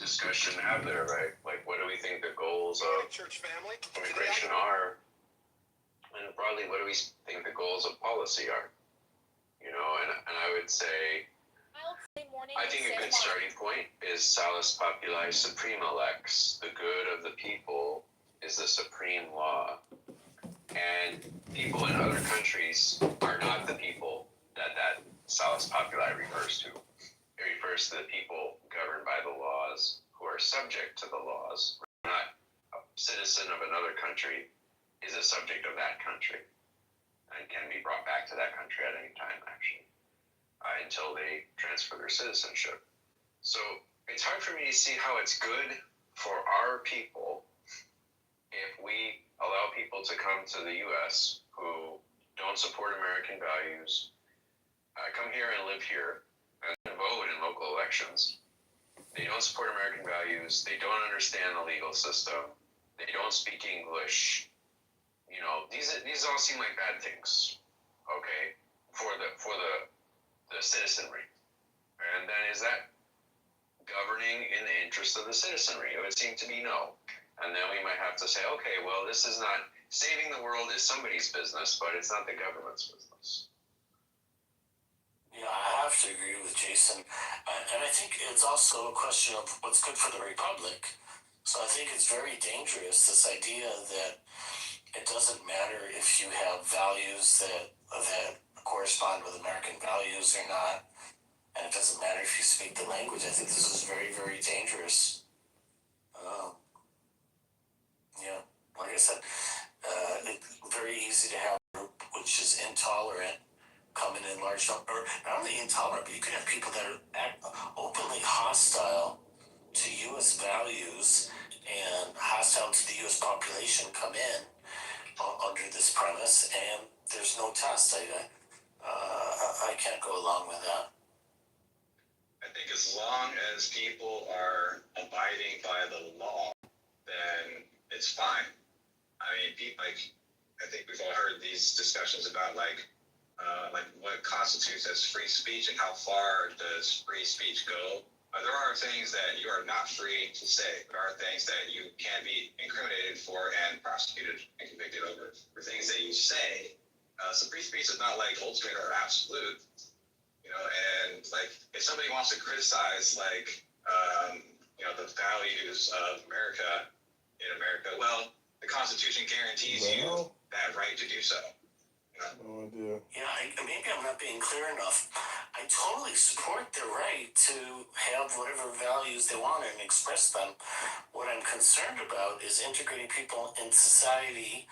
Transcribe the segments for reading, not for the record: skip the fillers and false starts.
discussion to have there, right? Like, what do we think the goals of immigration are? And broadly, what do we think the goals of policy are? You know, and I would say, I think a good starting point is Salus Populi Suprema Lex. The good of the people is the supreme law. And people in other countries are not the people that Salus Populi refers to. It refers to the people governed by the laws who are subject to the laws. Not a citizen of another country is a subject of that country and can be brought back to that country at any time, actually, until they transfer their citizenship. So it's hard for me to see how it's good for our people if we allow people to come to the U.S. who don't support American values, come here and live here, and vote in local elections. They don't support American values. They don't understand the legal system. They don't speak English. You know, these all seem like bad things, okay, for the citizenry. And then is that governing in the interest of the citizenry? It would seem to be no. And then we might have to say, okay, well, this is not, saving the world is somebody's business, but it's not the government's business. Yeah, I have to agree with Jason. And I think it's also a question of what's good for the Republic. So I think it's very dangerous, this idea that it doesn't matter if you have values that correspond with American values or not. And it doesn't matter if you speak the language. I think this is very, very dangerous. Yeah, like I said, it's very easy to have a group which is intolerant coming in large numbers, or not only intolerant, but you can have people that are openly hostile to U.S. values and hostile to the U.S. population come in under this premise, and there's no test. I can't go along with that. I think as long as people are abiding by the law, then it's fine. I mean, I think we've all heard these discussions about like what constitutes as free speech and how far does free speech go. There are things that you are not free to say. There are things that you can be incriminated for and prosecuted and convicted over for things that you say. So free speech is not like ultimate or absolute, you know. And like if somebody wants to criticize the values of America in America, well, the Constitution guarantees you that right to do so. No idea. Yeah, maybe I'm not being clear enough. I totally support their right to have whatever values they want and express them. What I'm concerned about is integrating people in society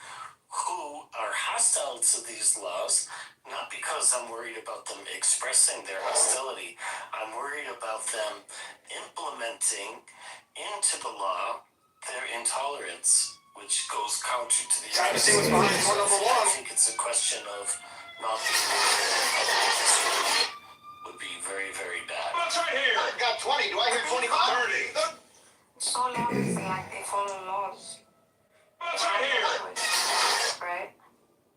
who are hostile to these laws, not because I'm worried about them expressing their hostility. I'm worried about them implementing into the law their intolerance, which goes counter to the Trying to see what's behind door number one. I think it's a question of not being history would be very, very bad. What's right here? I've got 20. Do I hear 25? 30. So long as they follow laws. What's right here? Right?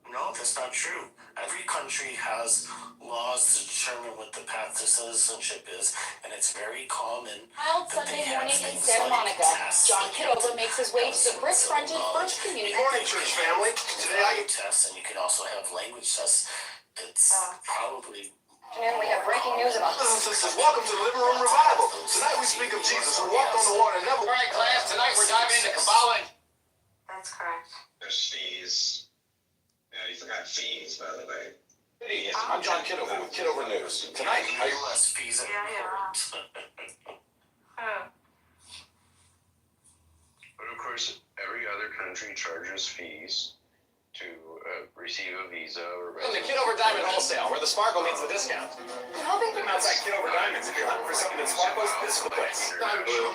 No, that's not true. Every country has laws to determine what the path to citizenship is, and it's very common. Wild Sunday morning in Santa Monica. John Kitover makes his way to the brick-fronted First Community. Good morning, church family. Today I get tests, and you can also have language tests. It's probably. And we have breaking news about this. sisters, welcome to the Living Room Revival. Tonight we speak of Jesus who walked on the water. All right, class. Tonight we're diving into Kabbalah. That's correct. There's fees. Yeah, you forgot fees, by the way. Hey, I'm John Kitover with Kitover News. Tonight, How you less fees at But of course, every other country charges fees to receive a visa or the Kitover Diamond Wholesale, where the sparkle meets the discount. Helping I'm outside Kitover Diamonds. If you're looking for something that sparkles, this is the place.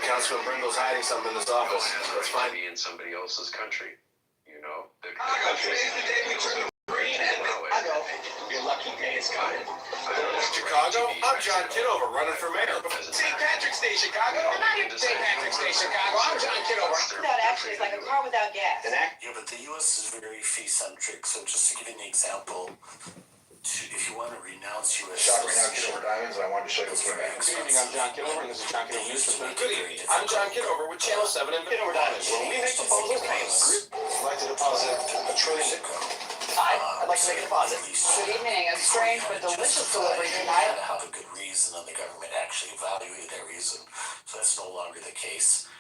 Councilman Brindle's hiding something in this office. That's fine. Be in somebody else's country, you know. The Today's the day we turn green and Chicago. Your lucky day is coming. Chicago? I'm John Kitover, running for mayor. St. Patrick's Day, Chicago. St. Patrick's Day, Chicago. I'm John Kitover. That actually is like a car without gas. Yeah, but the U.S. is very fee-centric. So just to give you an example, if you want to renounce U.S. Shot right now, citizenship, Kitover Diamonds, and I wanted to show you what's going on. Good evening, I'm John Kitover, and this is John Kitover News. Good evening, I'm John Kitover with Channel 7 and Kitover Diamonds, where we make proposals. I'd like to deposit $1 trillion. I'd like to make a deposit. Good evening. A strange but delicious delivery tonight. Have a good reason, and the government actually evaluated their reason, so that's no longer the case.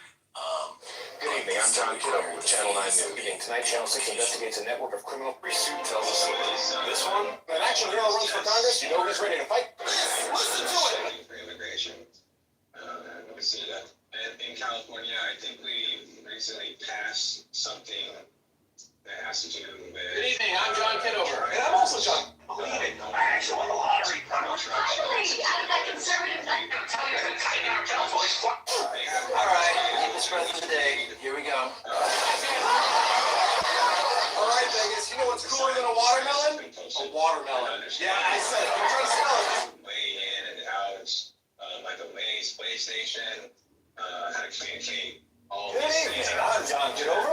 Good evening, I'm John Kitover with Channel 9 News. Good evening, tonight Channel 6 investigates a network of criminal pursuit tells us This one, an action hero runs for Congress, you know he's ready to fight. Listen to it! For immigration. We see that. And in California, I think we recently passed something that has to do with. Good evening, I'm John Kitover, and I'm also John. Believe it, I actually won the lottery. Really? I'm that conservative. I'm telling you, tighten our belts, boys. All right, keep the spread of the day. Here we go. All right, Vegas, you know what's cooler than a watermelon? A watermelon. Yeah, I said it. I'm trying to spell it. Way in and out, like the Waze, PlayStation, how to communicate, all Good these evening, things. I'm John Kitover.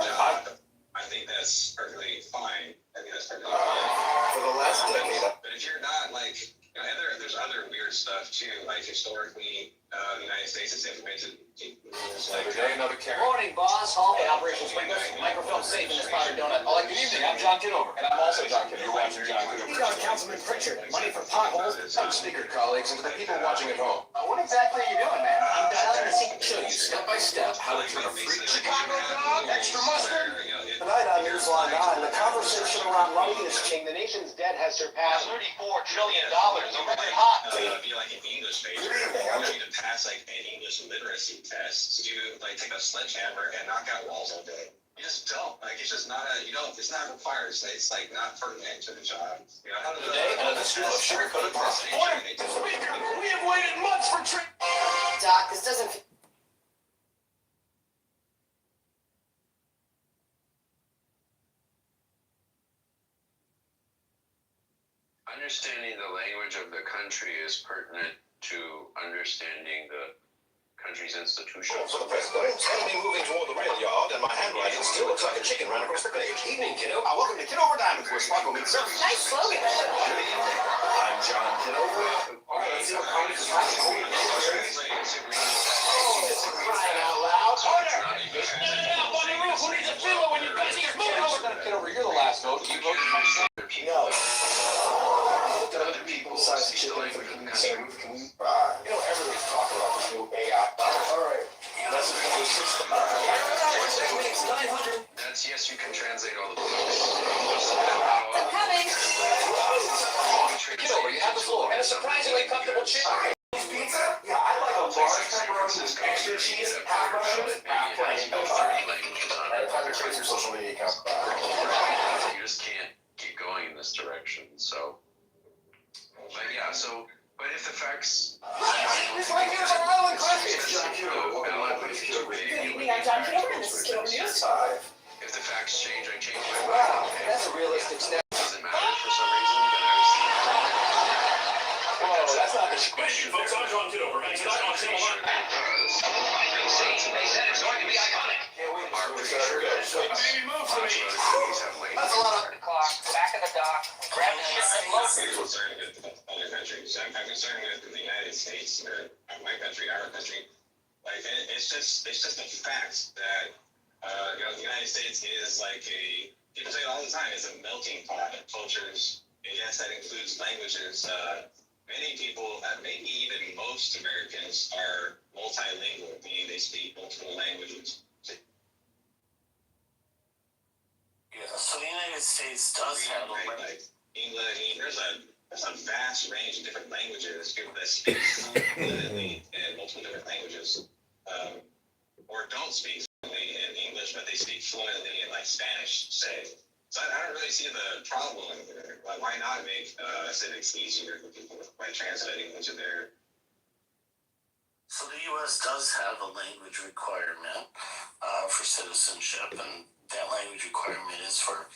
I think that's perfectly fine. I think that's perfectly fine. for the last decade. But if you're not like, you know, and there's other weird stuff too. Like historically, the United States has implemented rules like. Another day, another carrot. Morning, boss. Halt the Operation Sprinkles. Microphone safe in this powdered donut. Oh, good evening. I'm John Kitover. And I'm also John Kitover. You're watching John Kitover. Councilman Pritchard, money for potholes. I'm speaker, colleagues, and to the people watching at home. What exactly are you doing, man? I'm dialing to see. Show you step by step how to turn a free Chicago dog, extra mustard. Tonight on Newsline 9, the conversation around money is king. The nation's debt has surpassed $34 trillion. A record hot. Be like an English major. I want you to pass like an English literacy test. You like take a sledgehammer and knock out walls all day. You just don't. Like it's just not a. You don't. It's not required. It's like not pertinent to the job. You know how to. Today, another scoop of sugar-coated pasta. We have waited months for Doc, this doesn't. Understanding the language of the country is pertinent to understanding the country's institutions. For the president, instead of me moving toward the rail yard, and my handwriting still looks like a chicken run across the page. Evening, kiddo. Welcome to Kitover Diamonds, where sparkle meets service. Nice slogan. I'm John Kitover. All right, let's see what Congress is like. Crying out loud. Order! Up on the roof, who needs a pillow when you're busy? Move over. Kitover, you're the last vote. You voted for myself. No. Other people besides the chicken for the community roof. Can we, You know, everybody's talking about this new AI. all right. That's That's yes, you can translate all the I'm coming. Get over, you have the floor. And a surprisingly comfortable chair. pizza? Yeah, I like a large pepperoni with extra cheese, half mushrooms, half plain. Time to trace your social media account. You just can't keep going in this direction. So, but yeah, but if the facts. This right here is our island country. It's John Kitover. Good evening, I'm John Kitover, and this is Kitover News. If the facts change, I change my mind. Wow, that's a realistic step. Doesn't matter for some reason, then I was. Whoa, that's not the Question, folks. I'm John Kitover. And tonight on Channel 9. They said it's going to be iconic. Can't wait to see it. Baby, move to me. That's a lot of Clock, back of the dock. Grab the I'm concerned with other countries. I'm concerned with the United States, my country, our country. Like it's just a fact that you know the United States is like people say it all the time. It's a melting pot of cultures. And yes, that includes languages. Many people, maybe even most Americans, are multilingual, meaning they speak multiple languages. Yeah, so the United States does have a Like English. There's a vast range of different languages. People that speak fluently in multiple different languages, or don't speak fluently in English, but they speak fluently in like Spanish, say. So I don't really see the problem there. Like, why not make civics easier for people by translating into their. So the U.S. does have a language requirement for citizenship, and that language requirement is for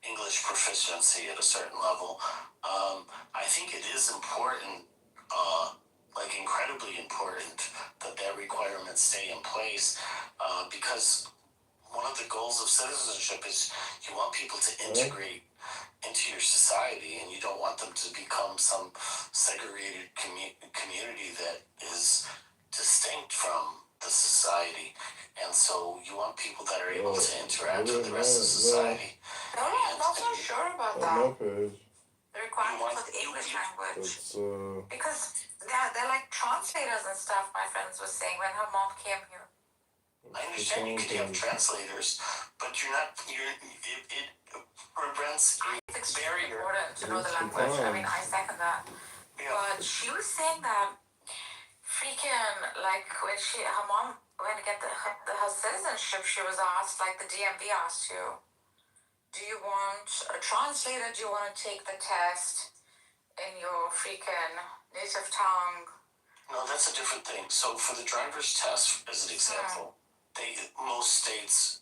English proficiency at a certain level. I think it is important, like incredibly important, that requirement stay in place because one of the goals of citizenship is you want people to integrate into your society, and you don't want them to become some segregated community that is distinct from the society. And so you want people that are able to interact with the rest of society. No, I'm not so sure about that. The requirement for the English language. Because they're like translators and stuff, my friends was saying when her mom came here. I understand you could have translators, but it prevents It's a barrier. important to know the language. I mean, I second that. Yeah. But she was saying that freaking, like, when her mom went to get her citizenship, she was asked, like the DMV asked you, do you want a translator? Do you want to take the test in your freaking native tongue? No, that's a different thing. So for the driver's test, as an example, most states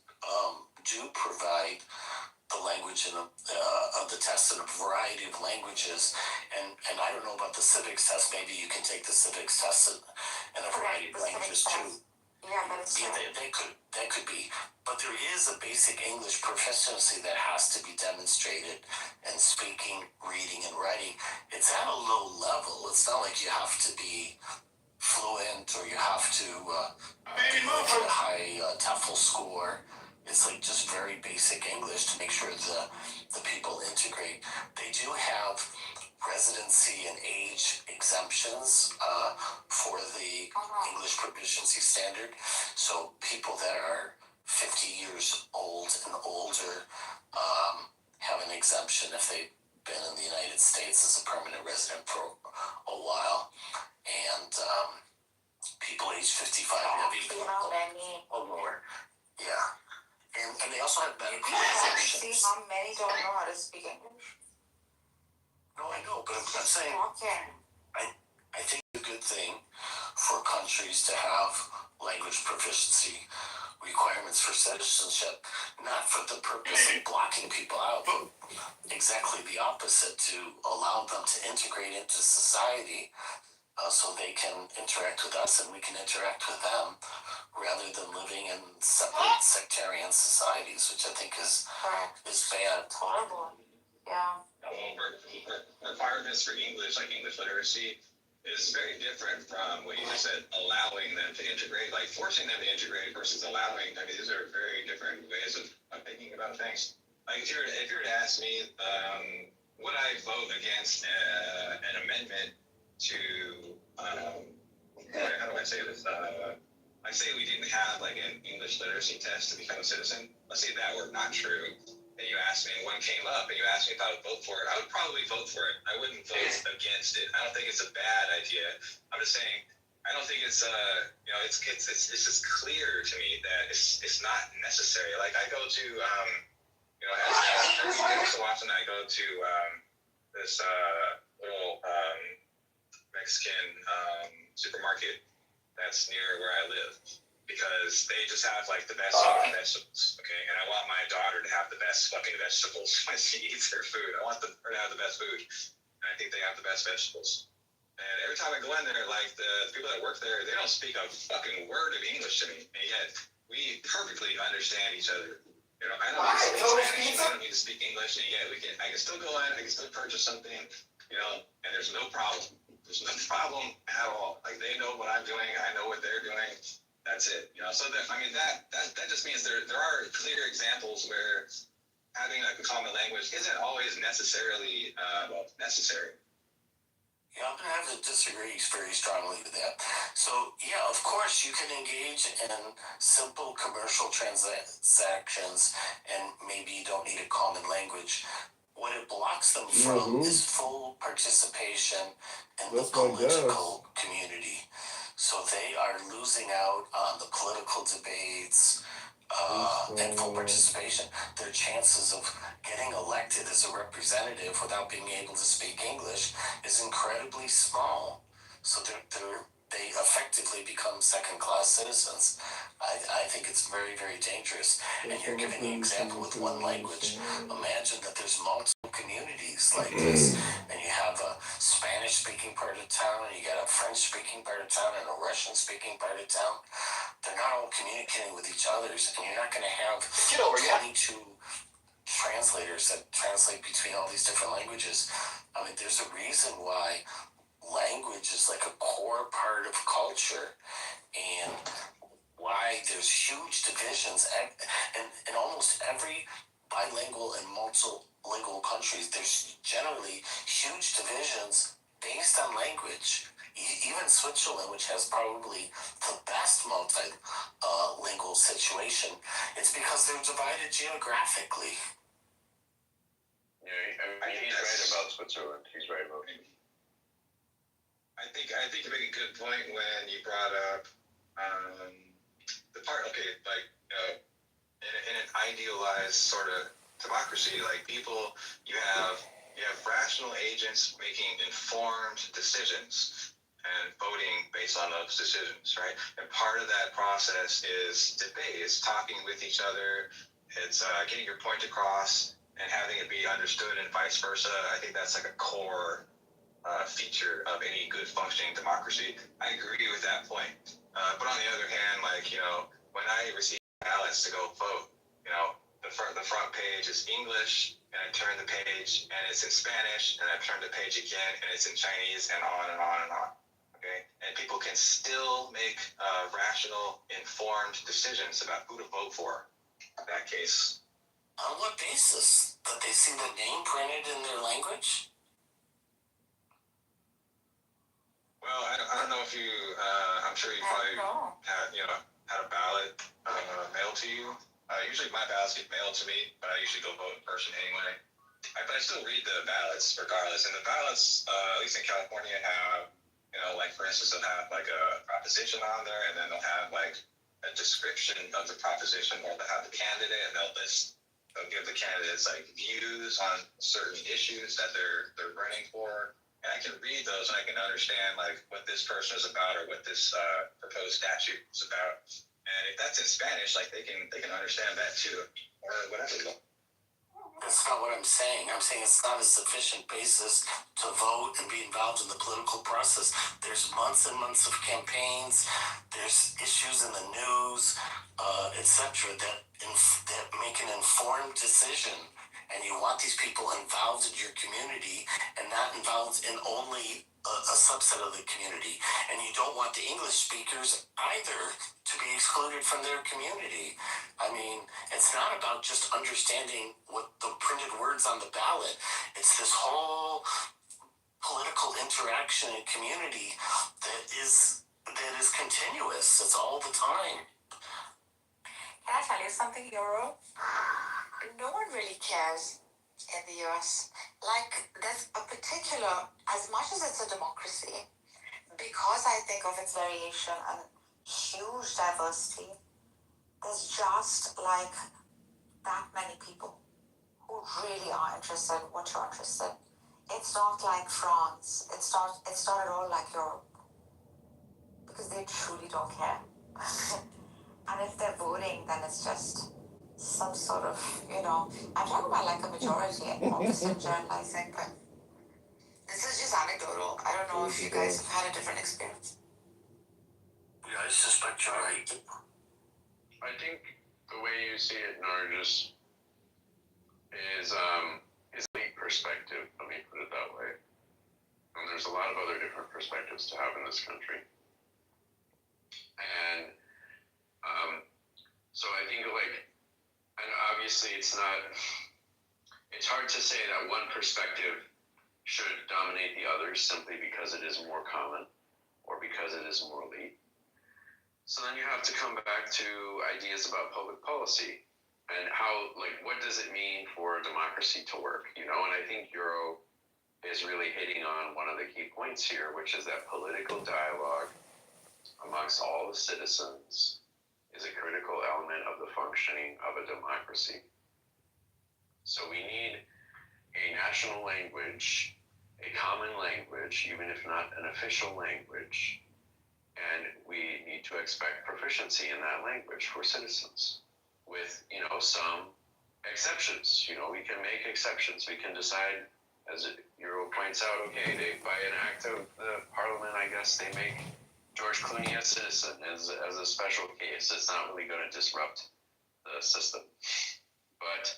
do provide the language of the test in a variety of languages, and I don't know about the civics test. Maybe you can take the civics test in a variety of languages too. Yeah, that's true. That could be, but there is a basic English proficiency that has to be demonstrated in speaking, reading, and writing. It's at a low level. It's not like you have to be fluent or you have to get a high TOEFL score. It's like just very basic English to make sure the people integrate. They do have residency and age exemptions for the English proficiency standard. So people that are 50 years old and older have an exemption if they've been in the United States as a permanent resident for a while. And people age 55 have even or lower. Yeah. And they also have medical See exemptions. how many don't know how to speak English? No, I know, but I'm saying Okay. I think it's a good thing for countries to have language proficiency requirements for citizenship, not for the purpose of blocking people out, but exactly the opposite, to allow them to integrate into society so they can interact with us and we can interact with them, rather than living in separate sectarian societies, which I think is bad. It's horrible. Yeah. Requirements for English, like English literacy, is very different from what you just said, allowing them to integrate, like forcing them to integrate versus allowing. I mean, these are very different ways of thinking about things. Like if you were to ask me, would I vote against an amendment to, how do I say this? I say we didn't have like an English literacy test to become a citizen. Let's say that were not true. And you asked me, and one came up, and you asked me if I would vote for it. I would probably vote for it. I wouldn't vote against it. I don't think it's a bad idea. I'm just saying, I don't think it's it's just clear to me that it's not necessary. Like I go to as so often I go to this little Mexican supermarket that's near where I live, because they just have like the best fucking vegetables, okay? And I want my daughter to have the best fucking vegetables when she eats her food. I want her to have the best food, and I think they have the best vegetables. And every time I go in there, like the people that work there, they don't speak a fucking word of English to me, and yet we perfectly understand each other. You know, I don't need to speak Spanish, I don't need to speak English, and yet I can still go in, I can still purchase something, and there's no problem. There's no problem at all. Like they know what I'm doing, I know what they're doing. That's it. So that just means there are clear examples where having a common language isn't always necessarily necessary. Yeah, I'm going to have to disagree very strongly with that. So, yeah, of course you can engage in simple commercial transactions and maybe you don't need a common language. What it blocks them from is full participation in the political community. So they are losing out on the political debates and full participation. Their chances of getting elected as a representative without being able to speak English is incredibly small. So they effectively become second-class citizens. I think it's very, very dangerous. And you're giving an example with one language. Imagine that there's multiple communities like this, and you have a Spanish-speaking part of town, and you got a French-speaking part of town, and a Russian-speaking part of town. They're not all communicating with each other, and you're not going to have 22 translators that translate between all these different languages. I mean, there's a reason why language is like a core part of culture, and why there's huge divisions. And in almost every bilingual and multilingual countries, there's generally huge divisions based on language. Even Switzerland, which has probably the best multilingual situation, it's because they're divided geographically. Yeah, I mean, he's right about Switzerland. He's right about it. I think you make a good point when you brought up the part. Okay, like in an idealized sort of democracy, like people, you have rational agents making informed decisions and voting based on those decisions, right? And part of that process is debate, it's talking with each other, it's getting your point across and having it be understood and vice versa. I think that's like a core feature of any good functioning democracy. I agree with that point. But on the other hand, like, when I receive ballots to go vote, the front page is English, and I turn the page and it's in Spanish, and I turn the page again and it's in Chinese, and on and on and on. Okay, and people can still make rational, informed decisions about who to vote for in that case. On what basis? That they see the name printed in their language? Well, I don't know if you. I'm sure you probably had a ballot mailed to you. Usually my ballots get mailed to me, but I usually go vote in person anyway. But I still read the ballots regardless. And the ballots, at least in California, have, like for instance, they'll have like a proposition on there, and then they'll have like a description of the proposition, or they'll have the candidate, and they'll give the candidates like views on certain issues that they're running for. And I can read those, and I can understand like what this person is about, or what this proposed statute is about. And if that's in Spanish, like they can understand that too, or whatever. That's not what I'm saying. I'm saying it's not a sufficient basis to vote and be involved in the political process. There's months and months of campaigns. There's issues in the news, etc. that make an informed decision. And you want these people involved in your community, and not involved in only a subset of the community. And you don't want the English speakers either to be excluded from their community. I mean, it's not about just understanding what the printed words on the ballot. It's this whole political interaction and community that is continuous. It's all the time. Can I tell you something, Euro? No one really cares in the US. Like, there's a particular, as much as it's a democracy, because I think of its variation and huge diversity, there's just like that many people who really are interested in what you're interested. It's not like France. It's not at all like Europe, because they truly don't care. And if they're voting, then it's just some sort of, I'm talking about like a majority, obviously I'm generalizing, but this is just anecdotal. I don't know if you guys have had a different experience. Yeah, I suspect you're right. I think the way you see it, Nargis, is elite perspective, let me put it that way. And there's a lot of other different perspectives to have in this country. And so I think and obviously it's hard to say that one perspective should dominate the others simply because it is more common or because it is more elite. So then you have to come back to ideas about public policy and how, what does it mean for democracy to work, And I think Euro is really hitting on one of the key points here, which is that political dialogue amongst all the citizens is a critical element of the functioning of a democracy. So we need a national language, a common language, even if not an official language, and we need to expect proficiency in that language for citizens with, some exceptions. We can make exceptions. We can decide, as Euro points out, okay, by an act of the parliament, I guess they make George Clooney a citizen as a special case. It's not really going to disrupt the system. But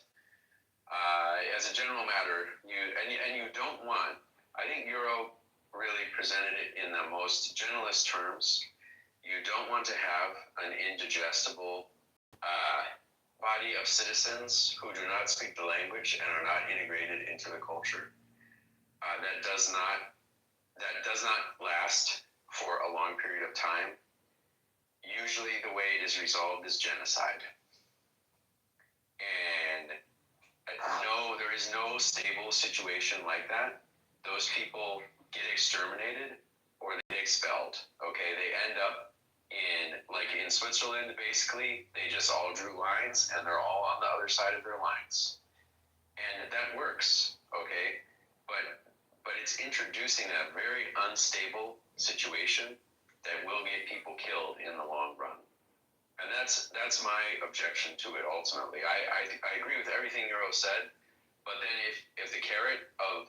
As a general matter, you don't want. I think Euro really presented it in the most generalist terms. You don't want to have an indigestible body of citizens who do not speak the language and are not integrated into the culture. That does not last for a long period of time. Usually the way it is resolved is genocide. And no, there is no stable situation like that. Those people get exterminated or they get expelled. Okay, they end up like in Switzerland, basically, they just all drew lines and they're all on the other side of their lines. And that works, okay? But it's introducing a very unstable situation that will get people killed in the long run. And that's my objection to it ultimately. I agree with everything Euro said, but then if the carrot of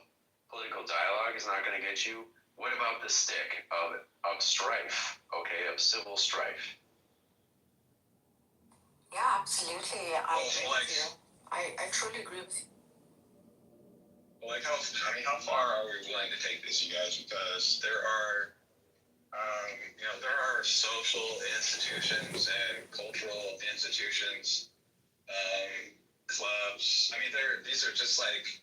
political dialogue is not going to get you, what about the stick of strife, okay, of civil strife? Yeah, absolutely. I agree with you. I truly agree with you. Like how far are we willing to take this, you guys? Because there are social institutions and cultural institutions, clubs. I mean, these are just like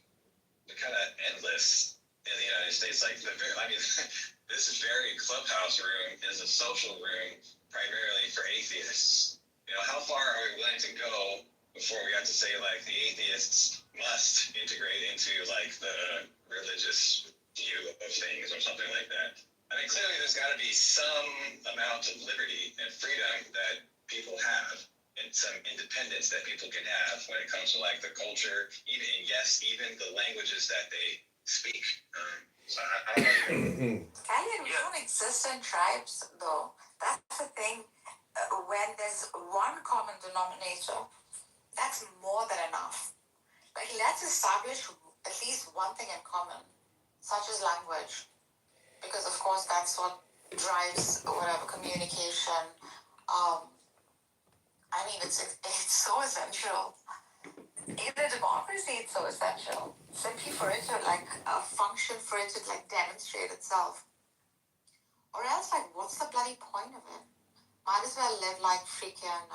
kind of endless in the United States. Like this very clubhouse room is a social room primarily for atheists. How far are we willing to go before we have to say like the atheists must integrate into like the religious view of things or something like that? I mean, clearly there's got to be some amount of liberty and freedom that people have and some independence that people can have when it comes to like the culture, even the languages that they speak. So I don't know. Italian, we don't exist in tribes, though. That's the thing. When there's one common denominator, that's more than enough. Like, let's establish at least one thing in common, such as language. Because, of course, that's what drives whatever communication. I mean, it's so essential. In a democracy, it's so essential. Simply for it to, function, for it to, demonstrate itself. Or else, what's the bloody point of it? Might as well live like freaking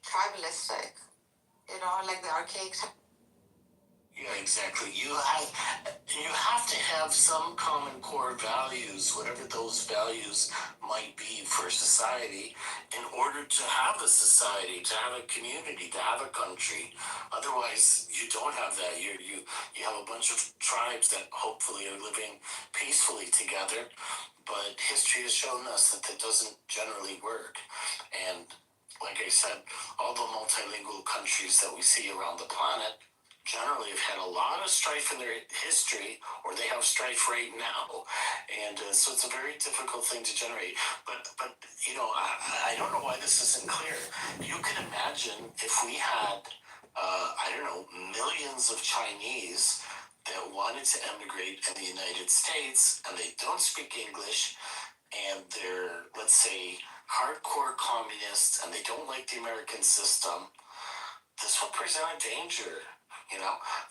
tribalistic, like the archaic. Yeah, exactly. You have to have some common core values, whatever those values might be for society, in order to have a society, to have a community, to have a country. Otherwise, you don't have that. You have a bunch of tribes that hopefully are living peacefully together, but history has shown us that doesn't generally work. And like I said, all the multilingual countries that we see around the planet generally have had a lot of strife in their history, or they have strife right now, and so it's a very difficult thing to generate. But I don't know why this isn't clear. You can imagine if we had millions of Chinese that wanted to emigrate in the United States, and they don't speak English, and they're, let's say, hardcore communists, and they don't like the American system. This would present a danger.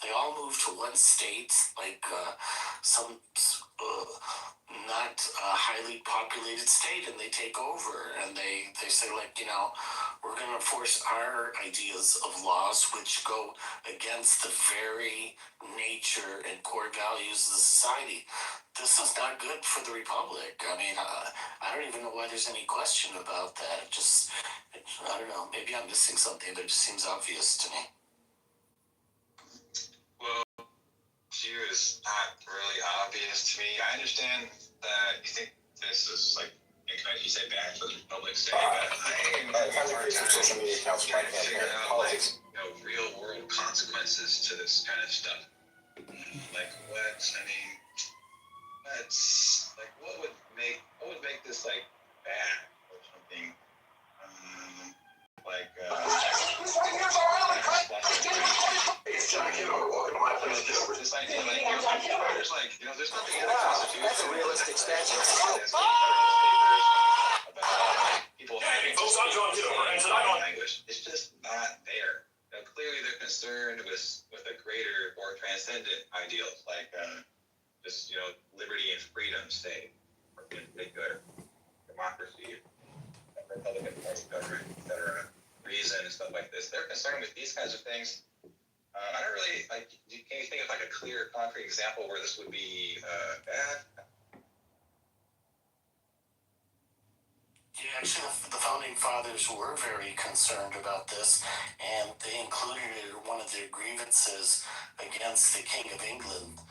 They all move to one state, some not highly populated state, and they take over, and they say, we're going to force our ideas of laws which go against the very nature and core values of the society. This is not good for the republic. I mean, I don't even know why there's any question about that. I don't know, maybe I'm missing something, but it just seems obvious to me. View is not really obvious to me. I understand that you think this is you say bad for the republic's sake, but I am having a hard time social media accounts trying to figure out real world consequences to this kind of stuff. What? I mean, what would make this bad or something? It's John Kitover. Welcome to my place, Kitover. This idea, there's nothing in the Constitution. That's a realistic statute. People having language. It's just not there. Clearly, concerned with a greater, more transcendent ideals, like just liberty and freedom, say, or in particular, democracy, Republican form of government, etc., reason and stuff like this. They're concerned with these kinds of things. I don't really like. Can you think of like a clear, concrete example where this would be bad? Yeah, actually, the founding fathers were very concerned about this, and they included it in one of their grievances against the King of England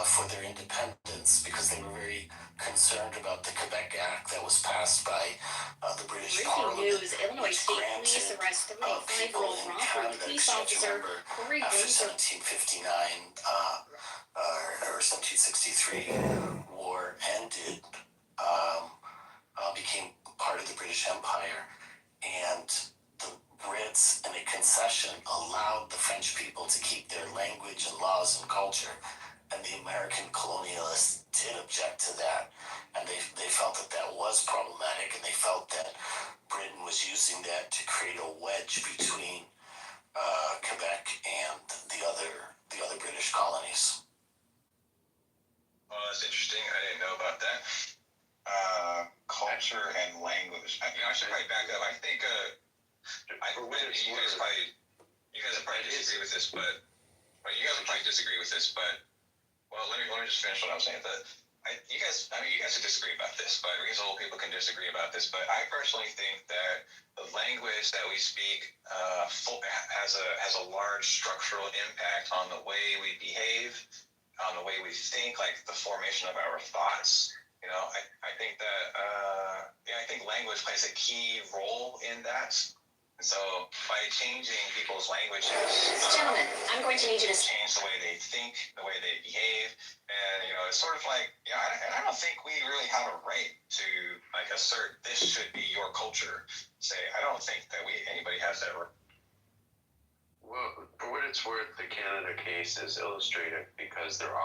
for their independence, because they were very concerned about the Quebec Act that was passed by the British Breaking Parliament. news, Illinois State Police arrest 35-year-old robbery police officer Corey After Windsor. 1759 or 1763 war ended, became part of the British Empire, and the Brits, in a concession, allowed the French people to keep their language and laws and culture, and the American colonialists did object to that, and they felt that that was problematic, and they felt that Britain was using that to create a wedge between Quebec and the other British colonies. Well, that's interesting. I didn't know about that. Culture and language. I should probably back up. I think you guys will probably disagree with this, but you guys will probably disagree with this, but well, let me just finish what I was saying. You guys would disagree about this, but reasonable people can disagree about this. But I personally think that the language that we speak has a large structural impact on the way we behave, on the way we think, like the formation of our thoughts. I think that I think language plays a key role in that. And so by changing people's languages, Gentlemen, I'm going to need you to change the way they think, the way they behave, and it's sort of like I don't think we really have a right to like assert this should be your culture. I don't think that anybody has that right. Well, for what it's worth, the Canada case is illustrative because there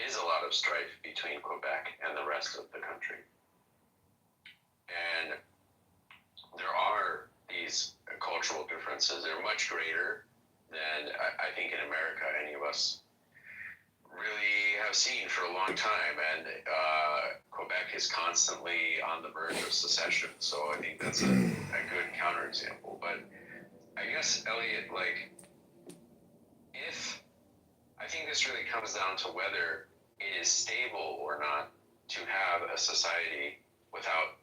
is a lot of strife between Quebec and the rest of the country. And there are these cultural differences. They're much greater than I think in America any of us really have seen for a long time. And Quebec is constantly on the verge of secession. So I think that's a good counterexample. But I guess, Elliot, I think this really comes down to whether it is stable or not to have a society without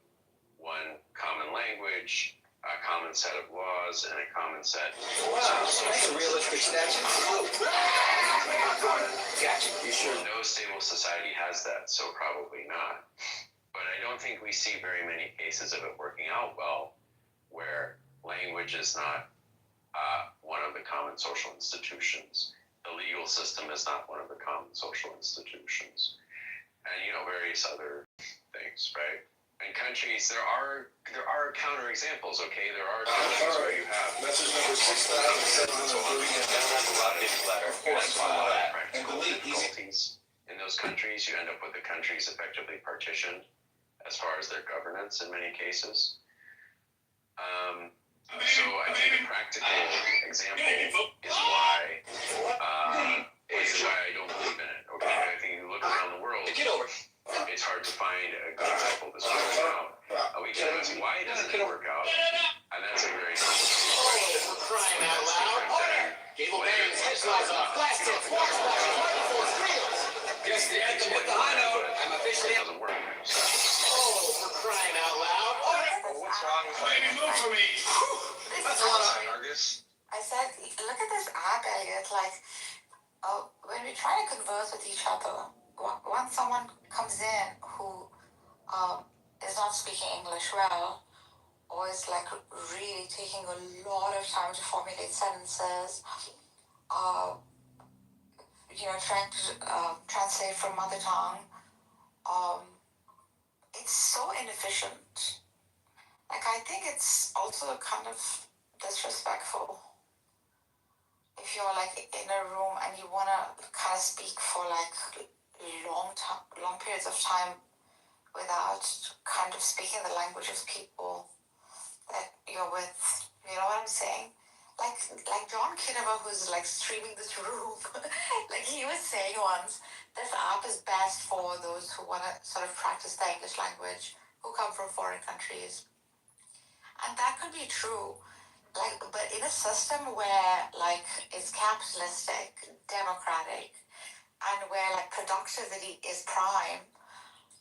one common language, a common set of laws, and a common set of That's a realistic statute. Gotcha. You sure? No stable society has that, so probably not. But I don't think we see very many cases of it working out well, where language is not one of the common social institutions. The legal system is not one of the common social institutions. And, various other things, right? In countries, there are counterexamples, okay? There are countries where you have Message number 6,730. difficulties in those countries. You end up with the countries effectively partitioned as far as their governance in many cases. So I think a practical example is why I don't believe in it. Okay, I think you look around the world, it's hard to find a good example that's working out. We can ask why doesn't it work out, and that's a very complicated question. Crying out loud. Gable Barron's head flies off. Glass tips, water splashes, microphones, reels. Guess the anthem with the high note. I'm officially It doesn't work. for crying out loud. What's wrong with Baby, move for me. That's a lot of Argus? I said, look at this app, Elliot. When we try to converse with each other, once someone comes in who is not speaking English well, or is really taking a lot of time to formulate sentences, trying to translate from mother tongue, it's so inefficient. I think it's also kind of disrespectful if you're in a room and you want to kind of speak for long periods of time without kind of speaking the language of people that you're with. You know what I'm saying? like John Kitover, who's like streaming this room, like he was saying once, this app is best for those who want to sort of practice the English language, who come from foreign countries. And that could be true. Like, but in a system where like it's capitalistic, democratic, and where like productivity is prime,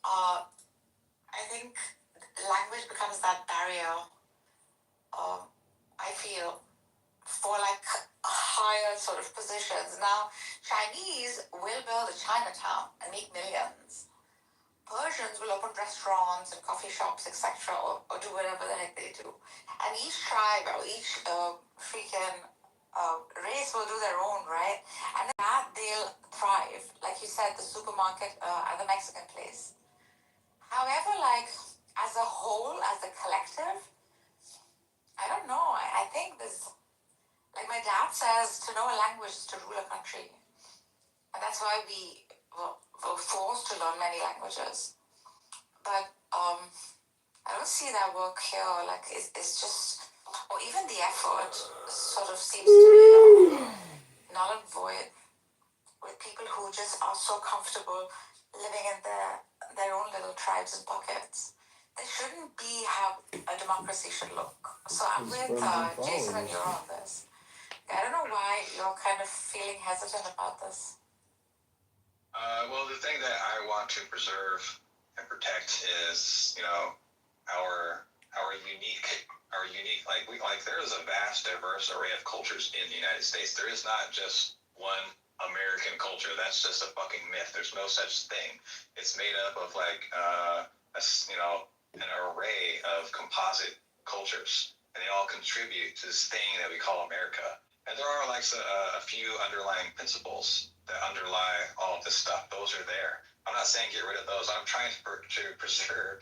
I think language becomes that barrier. I feel for like higher sort of positions. Now, Chinese will build a Chinatown and make millions. Persians will open restaurants and coffee shops, etc., or do whatever the heck they do. And each tribe or each freaking race will do their own, right? And that they'll thrive. Like you said, the supermarket at the Mexican place. However, like as a whole, as a collective, I don't know. I think there's, like my dad says, to know a language is to rule a country. And that's why we were forced to learn many languages. But I don't see that work here. Like it's just, or even the effort sort of seems to be null and void with people who just are so comfortable living in their own little tribes and pockets. They shouldn't be how a democracy should look. So I'm with Jason and you're on this. I don't know why you're kind of feeling hesitant about this. Well, the thing that I want to preserve and protect is, our unique like there is a vast, diverse array of cultures in the United States. There is not just one American culture. That's just a fucking myth. There's no such thing. It's made up of an array of composite cultures, and they all contribute to this thing that we call America. And there are a few underlying principles that underlie all of this stuff. Those are there. I'm not saying get rid of those. I'm trying to preserve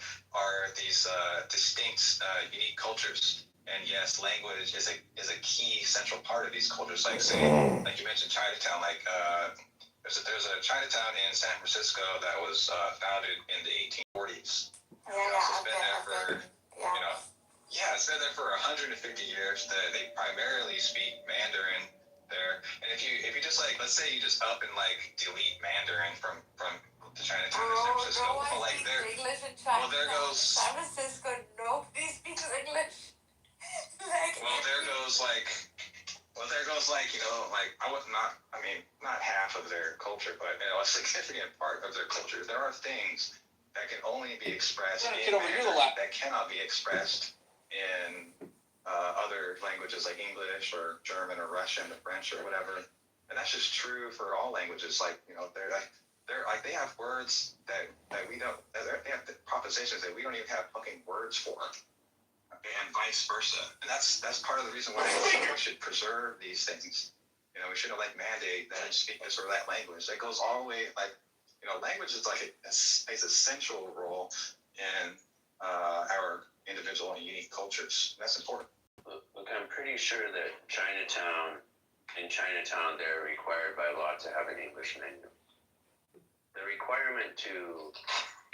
these distinct, unique cultures. And yes, language is a key central part of these cultures. Like you mentioned Chinatown. There's a Chinatown in San Francisco that was founded in the 1840s. It's been there for 150 years. They primarily speak Mandarin there. And if you just let's say you just up and delete Mandarin from the Chinatown in San Francisco, there goes. San Francisco, nobody speaks English. Not half of their culture, but a significant part of their culture. There are things that can only be expressed in Mandarin that cannot be expressed in other languages like English or German or Russian or French or whatever. And that's just true for all languages. They have words that we don't. They have propositions that we don't even have fucking words for, and vice versa. And that's part of the reason why we should preserve these things. We shouldn't mandate that you speak this or that language. That goes all the way. Language is plays a central role in our individual and unique cultures. And that's important. Look, I'm pretty sure that in Chinatown, they're required by law to have an English menu. The requirement to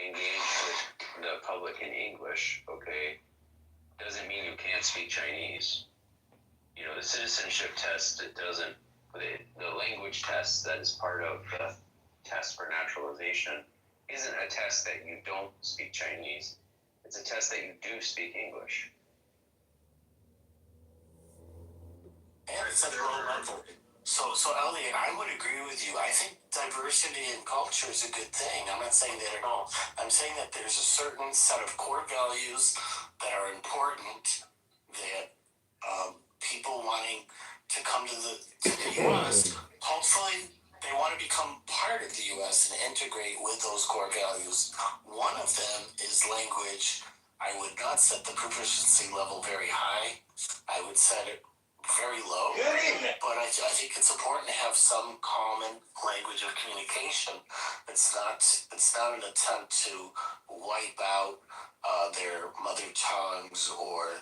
engage with the public in English, okay, doesn't mean you can't speak Chinese. The citizenship test, the language test that is part of the test for naturalization isn't a test that you don't speak Chinese. It's a test that you do speak English. And it's at a low level. So Elliot, I would agree with you. I think diversity in culture is a good thing. I'm not saying that at all. I'm saying that there's a certain set of core values that are important that people wanting to come to the U.S., hopefully they want to become part of the U.S. and integrate with those core values. One of them is language. I would not set the proficiency level very high. I would set it very low. Good evening. But I think it's important to have some common language of communication. It's not an attempt to wipe out their mother tongues or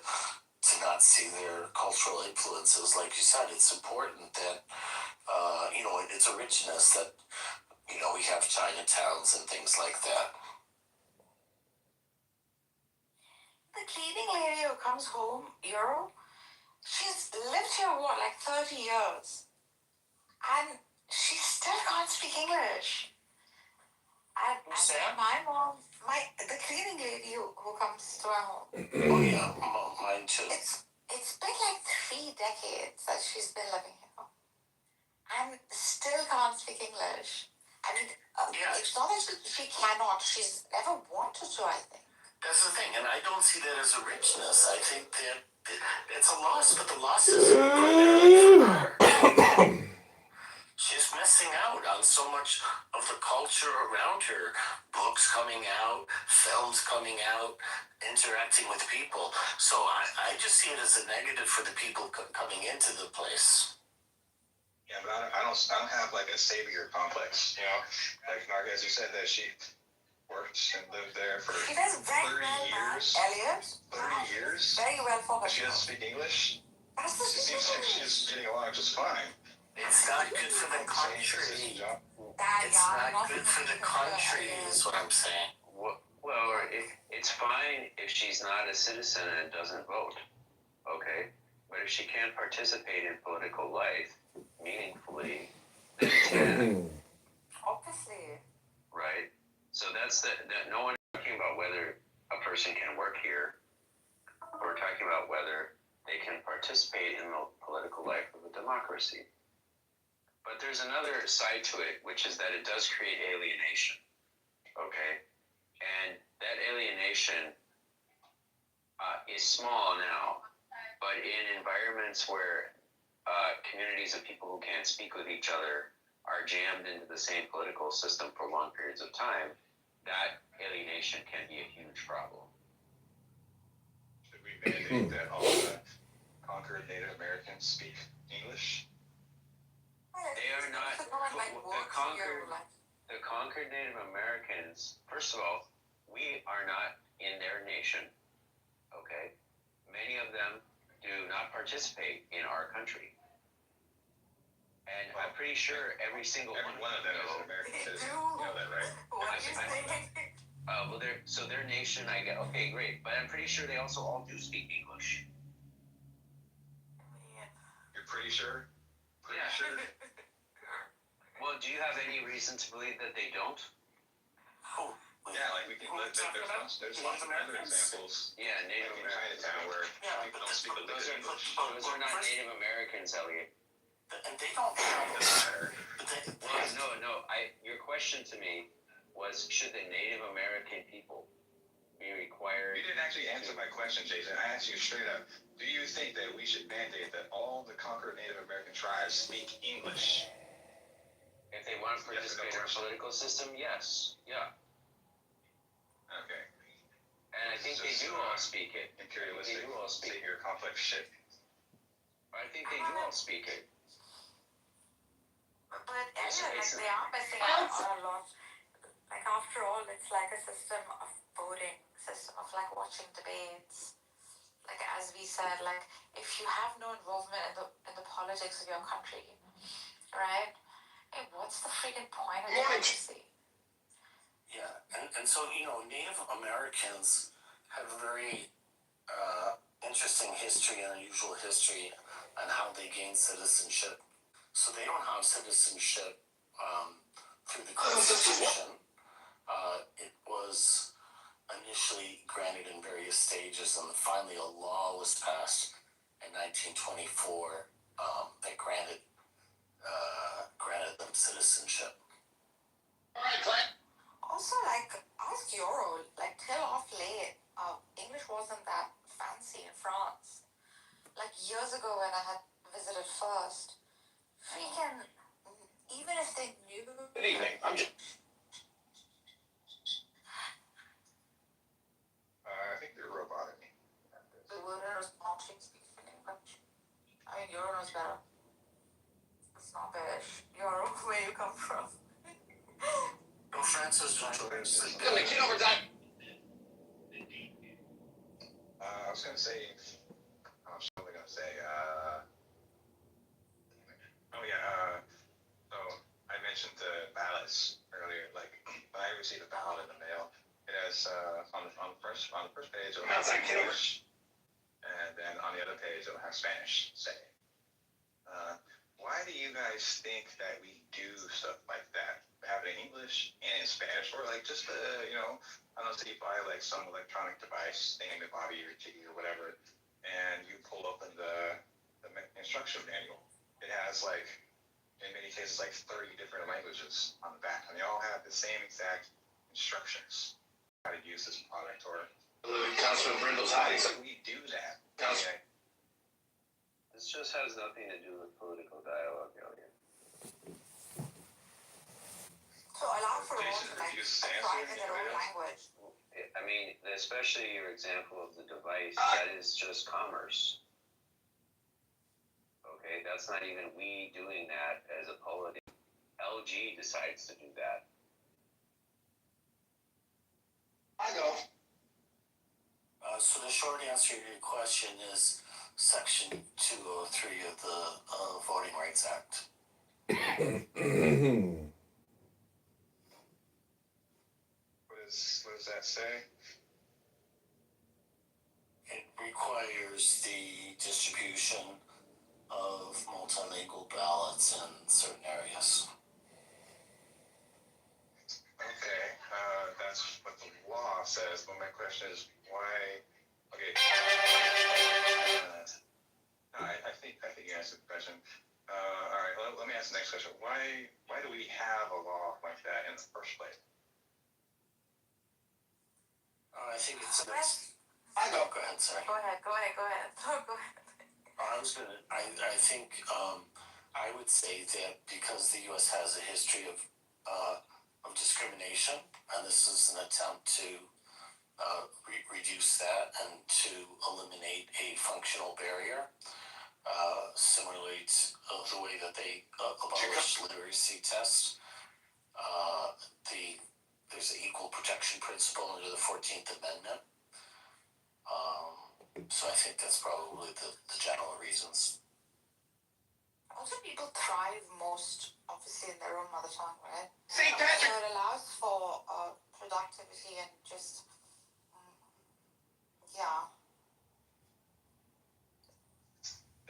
to not see their cultural influences. Like you said, it's important that it's a richness that we have Chinatowns and things like that. The cleaning lady who comes home, She's lived here, what, like 30 years? And she still can't speak English. And my mom, the cleaning lady who comes to our home. Oh yeah, mine too. It's been like 3 decades that she's been living here. And still can't speak English. I mean, it's not that she cannot, she's never wanted to, I think. That's the thing, and I don't see that as a richness. I think that it's a loss, but the loss is primarily for her. She's missing out on so much of the culture around her. Books coming out, films coming out, interacting with people. So I just see it as a negative for the people coming into the place. Yeah, but I don't have like a savior complex, you know? Like Marquez, you said that she worked and lived there for 30 years. Elliot? 30 years? Very well for her. She doesn't speak English? That's the It seems like she's getting along just fine. It's not good for the country. It's not good for the country, is what I'm saying. Well, it's fine if she's not a citizen and doesn't vote, okay? But if she can't participate in political life meaningfully, then she can. Obviously. Right? So that's that no one is talking about whether a person can work here. We're talking about whether they can participate in the political life of a democracy. But there's another side to it, which is that it does create alienation, okay? And that alienation is small now, but in environments where communities of people who can't speak with each other are jammed into the same political system for long periods of time, that alienation can be a huge problem. Should we mandate that all the conquered Native Americans speak English? They are not the conquered Native Americans. First of all, we are not in their nation. Okay, many of them do not participate in our country, and I'm pretty sure every single one of them is an American citizen. You know that, right? What are you saying? Well, their nation. I get okay, great, but I'm pretty sure they also all do speak English. You're pretty sure? Pretty sure. Well, do you have any reason to believe that they don't? Oh, yeah, like we can. There's lots of other examples. Yeah, Native like in Chinatown where people don't speak a lick of English. Those are not Native Americans, Elliot. And they don't matter. Well, no. Your question to me was, should the Native American people be required? You didn't actually answer my question, Jason. I asked you straight up. Do you think that we should mandate that all the conquered Native American tribes speak English? If they want to participate in our political system, yes. Yeah. Okay. And I think they do all speak it. Imperialistic. They do all speak it. Your complex shit. I think they do all speak it. But anyway, like they are missing out on a lot. Like after all, it's like a system of voting, system of like watching debates. Like as we said, like if you have no involvement in the politics of your country, right? Hey, what's the freaking point of democracy? Yeah, and so, Native Americans have a very interesting history and unusual history on how they gained citizenship. So they don't have citizenship through the Constitution. It was initially granted in various stages, and finally a law was passed in 1924 that granted them citizenship. All right, Clint. Also, like, ask Euro, like, till off late, English wasn't that fancy in France. Like, years ago when I had visited first, freaking, even if they knew... Good evening, I'm just... I think they're robotic. The word is not speaking English. I mean, Euro knows better. It's not British. Euro, where you come from. No, Francis George. Come to Kitover time. I was gonna say. I was probably gonna say. So I mentioned the ballots earlier. Like when I received a ballot in the mail, it has on the first page. Outside Kitover. And then on the other page kids don't have Spanish, say. Why do you guys think that we do stuff like that? Have it in English and in Spanish, or like just I don't know, say you buy like some electronic device thing to bobby your TV or whatever, and you pull open the instruction manual. It has like, in many cases, like 30 different languages on the back, and they all have the same exact instructions how to use this product. Or Councilman Brindle's hiding. so we do that. Councilman. This just has nothing to do with political dialogue, Elliot. So allow for all Jason to like refuses to answer thrive in their own anybody else? language. I mean, especially your example of the device, that is just commerce. Okay, that's not even we doing that as a polity. LG decides to do that. I know. So the short answer to your question is Section 203 of the Voting Rights Act. What does that say? It requires the distribution of multilingual ballots in certain areas. Okay, that's what the law says, but my question is why? Okay. I think you answered the question. All right, let me ask the next question. Why do we have a law like that in the first place? I think it's. I know. Go ahead. Sorry. Go ahead. Go ahead. I think I would say that because the U.S. has a history of discrimination, and this is an attempt to reduce that and to eliminate a functional barrier. Similarly to the way that they abolished literacy tests, there's an equal protection principle under the 14th Amendment. So I think that's probably the general reasons. Also, people thrive most obviously in their own mother tongue, right? St. Patrick. So it allows for productivity and just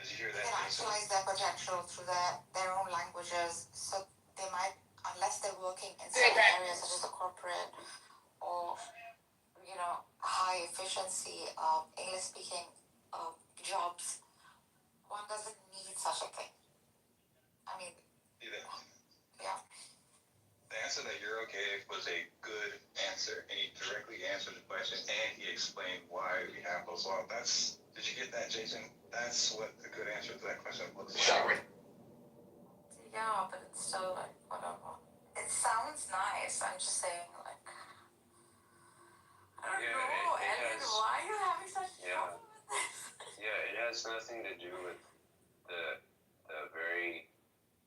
Did you hear they that, can Jason? actualize their potential through their own languages. So they might, unless they're working in certain areas such as the corporate or high efficiency English speaking jobs, one doesn't need such a thing. I mean, yeah. The answer that you're okay was a good answer, and he directly answered the question, and he explained why we have those laws. Did you get that, Jason? That's what the good answer to that question looks like. Yeah, but it's still like whatever. It sounds nice. I'm just saying, like, I don't know, Elliot, why are you having such trouble with this? Yeah, it has nothing to do with the very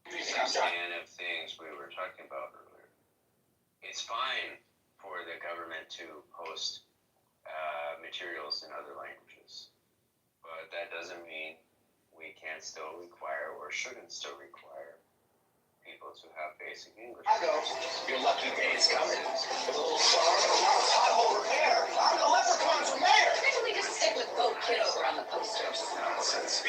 span of things we were talking about earlier. It's fine for the government to post materials in other languages, but that doesn't mean we can't still require or shouldn't still require people to have basic English. I know. Your lucky day is coming. A little sorrow, a lot of pothole repair. I'm the leprechaun from mayor. Why don't we just stick with vote Kitover on the posters? Nonsense.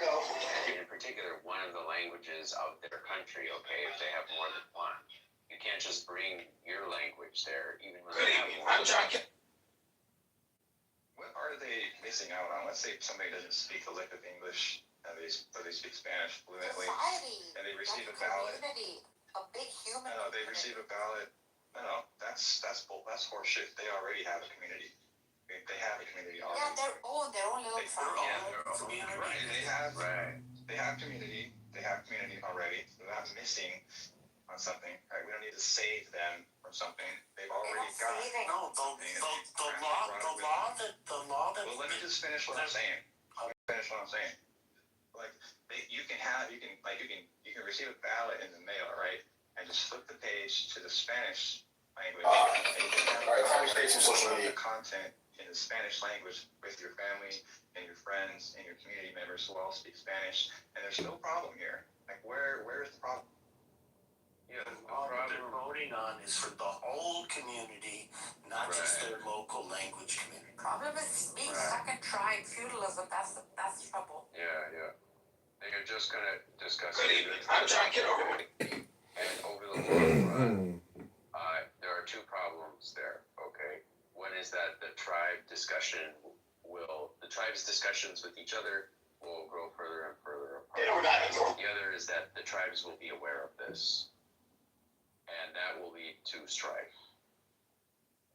No. In particular, one of the languages of their country, okay, if they have more than one. You can't just bring your language there, even when Good they have evening. more. I'm John Kitover. What are they missing out on? Let's say somebody doesn't speak a lick of English, and they speak Spanish fluently, Society, and they receive like a ballot. community, a big human. No, they receive a ballot. No, that's horseshit. They already have a community. They have a community already. Yeah, their own little tribe. Right. They have community. They have community already. They're not missing on something. Right. We don't need to save them from something. They've already got. No, the law that. Well, let me just finish what I'm saying. Like, you can receive a ballot in the mail, right? And just flip the page to the Spanish language. And you can have the content in the Spanish language with your family and your friends and your community members who all speak Spanish. And there's no problem here. Like, where's the problem? Yeah, the All that they're problem. voting on is for the whole community, not just their local language community. Problem is being Right. stuck in tribe feudalism. That's the trouble. Yeah. They're just gonna discuss Good it. evening. I'm John Kitover. And over the long run, there are two problems there. Okay, one is that the tribe's discussions with each other will grow further and further apart. The other is that the tribes will be aware of this, and that will lead to strife.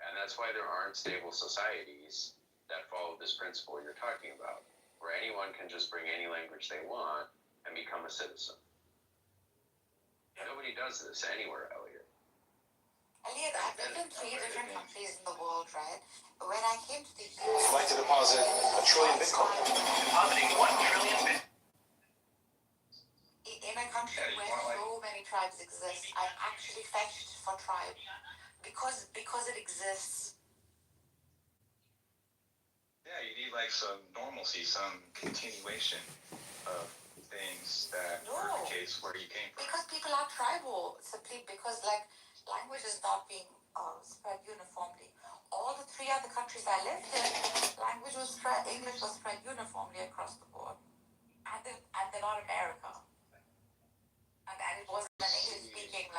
And that's why there aren't stable societies that follow this principle you're talking about, where anyone can just bring any language they want and become a citizen. Nobody does this anywhere, Elliot. Elliot, I've lived in 3 different countries in the world, right? When I came to the US, I'd like to deposit $1 trillion Bitcoin. Depositing 1 trillion bit. in a country where so many tribes exist, I actually fetched for tribe because it exists. Yeah, you need like some normalcy, some continuation of things that were the case where you came from. Because people are tribal, simply because language is not being spread uniformly. All the 3 other countries I lived in, English was spread uniformly across the board, and they're not America. And it wasn't an English-speaking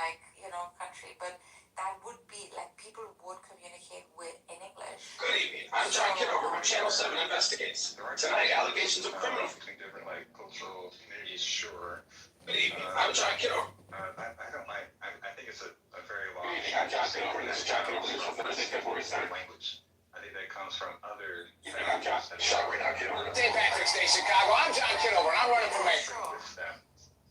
country, but that would be people would communicate in English. Good evening. I'm John Kitover from Channel 7 Investigates. Tonight, allegations of criminal. Between different cultural communities, sure. Good evening. I'm John Kitover. I don't like. I think it's a very long. Good evening. I'm John Kitover. This is John Kitover. This is Thursday, February 3rd. Language. I think that comes from other. You think I'm John? Shut right now, Kitover. St. Patrick's Day, Chicago. I'm John Kitover, and I'm running for mayor. With them.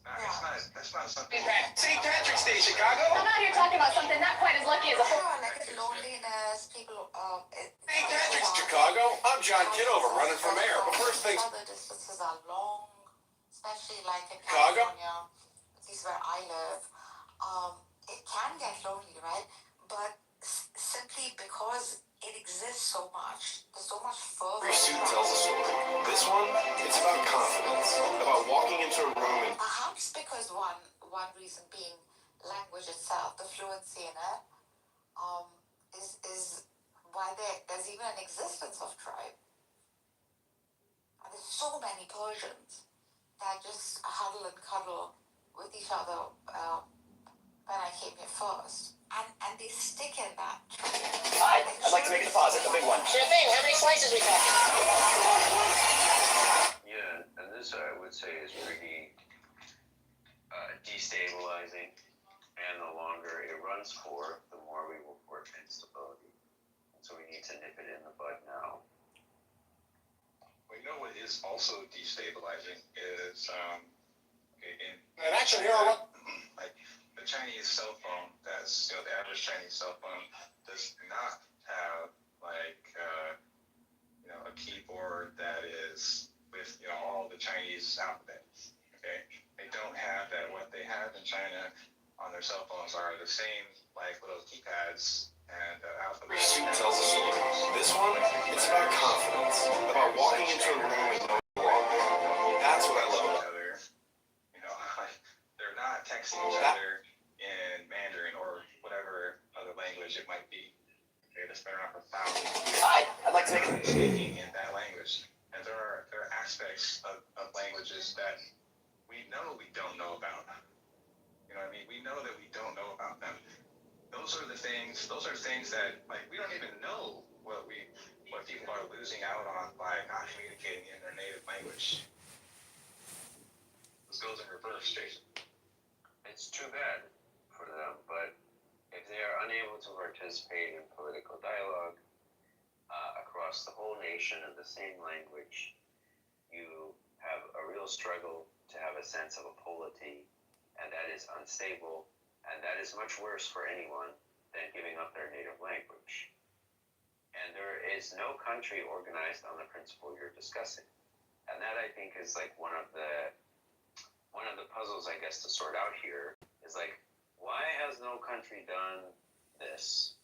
That's not something. St. Patrick's Day, Chicago. I'm out here talking about something not quite as lucky as a whole. Loneliness, people. St. Patrick's, Chicago. I'm John Kitover, running for mayor. But first things. The distances are long, especially in Chicago? California. At least where I live, it can get lonely, right? But simply because it exists so much, there's so much further. Every suit tells a story. This one, it's about confidence, about walking into a room and Perhaps because one reason being language itself, the fluency in it, is why there's even an existence of tribe. And there's so many Persians that just huddle and cuddle with each other when I came here first. And they stick in that. Hi, I'd like to make a deposit, a big one. Sure thing. How many slices we got? Yeah, and this I would say is pretty destabilizing, and the longer it runs for, the more we will report instability. And so we need to nip it in the bud now. We know what is also destabilizing is And action here. like the Chinese cell phone. That's the average Chinese cell phone does not have a keyboard that is with all the Chinese alphabet. Okay, they don't have that. What they have in China on their cell phones are the same little keypads and alphabet. every suit tells a story. This one, it's about confidence, about walking into a room and knowing you're wrong. That's what I love about it. They're not texting each other in Mandarin or whatever other language it might be. Okay, that's been around for thousands of years. Hi, I'd like to make a Speaking in that language. And there are aspects of languages that we know we don't know about. You know what I mean? We know that we don't know about them. Those are things that we don't even know what people are losing out on by not communicating in their native language. This goes in reverse, Jason. It's too bad for them, but if they are unable to participate in political dialogue across the whole nation in the same language, you have a real struggle to have a sense of a polity, and that is unstable, and that is much worse for anyone than giving up their native language. And there is no country organized on the principle you're discussing. And that, I think, is one of the puzzles, I guess, to sort out here is why has no country done this?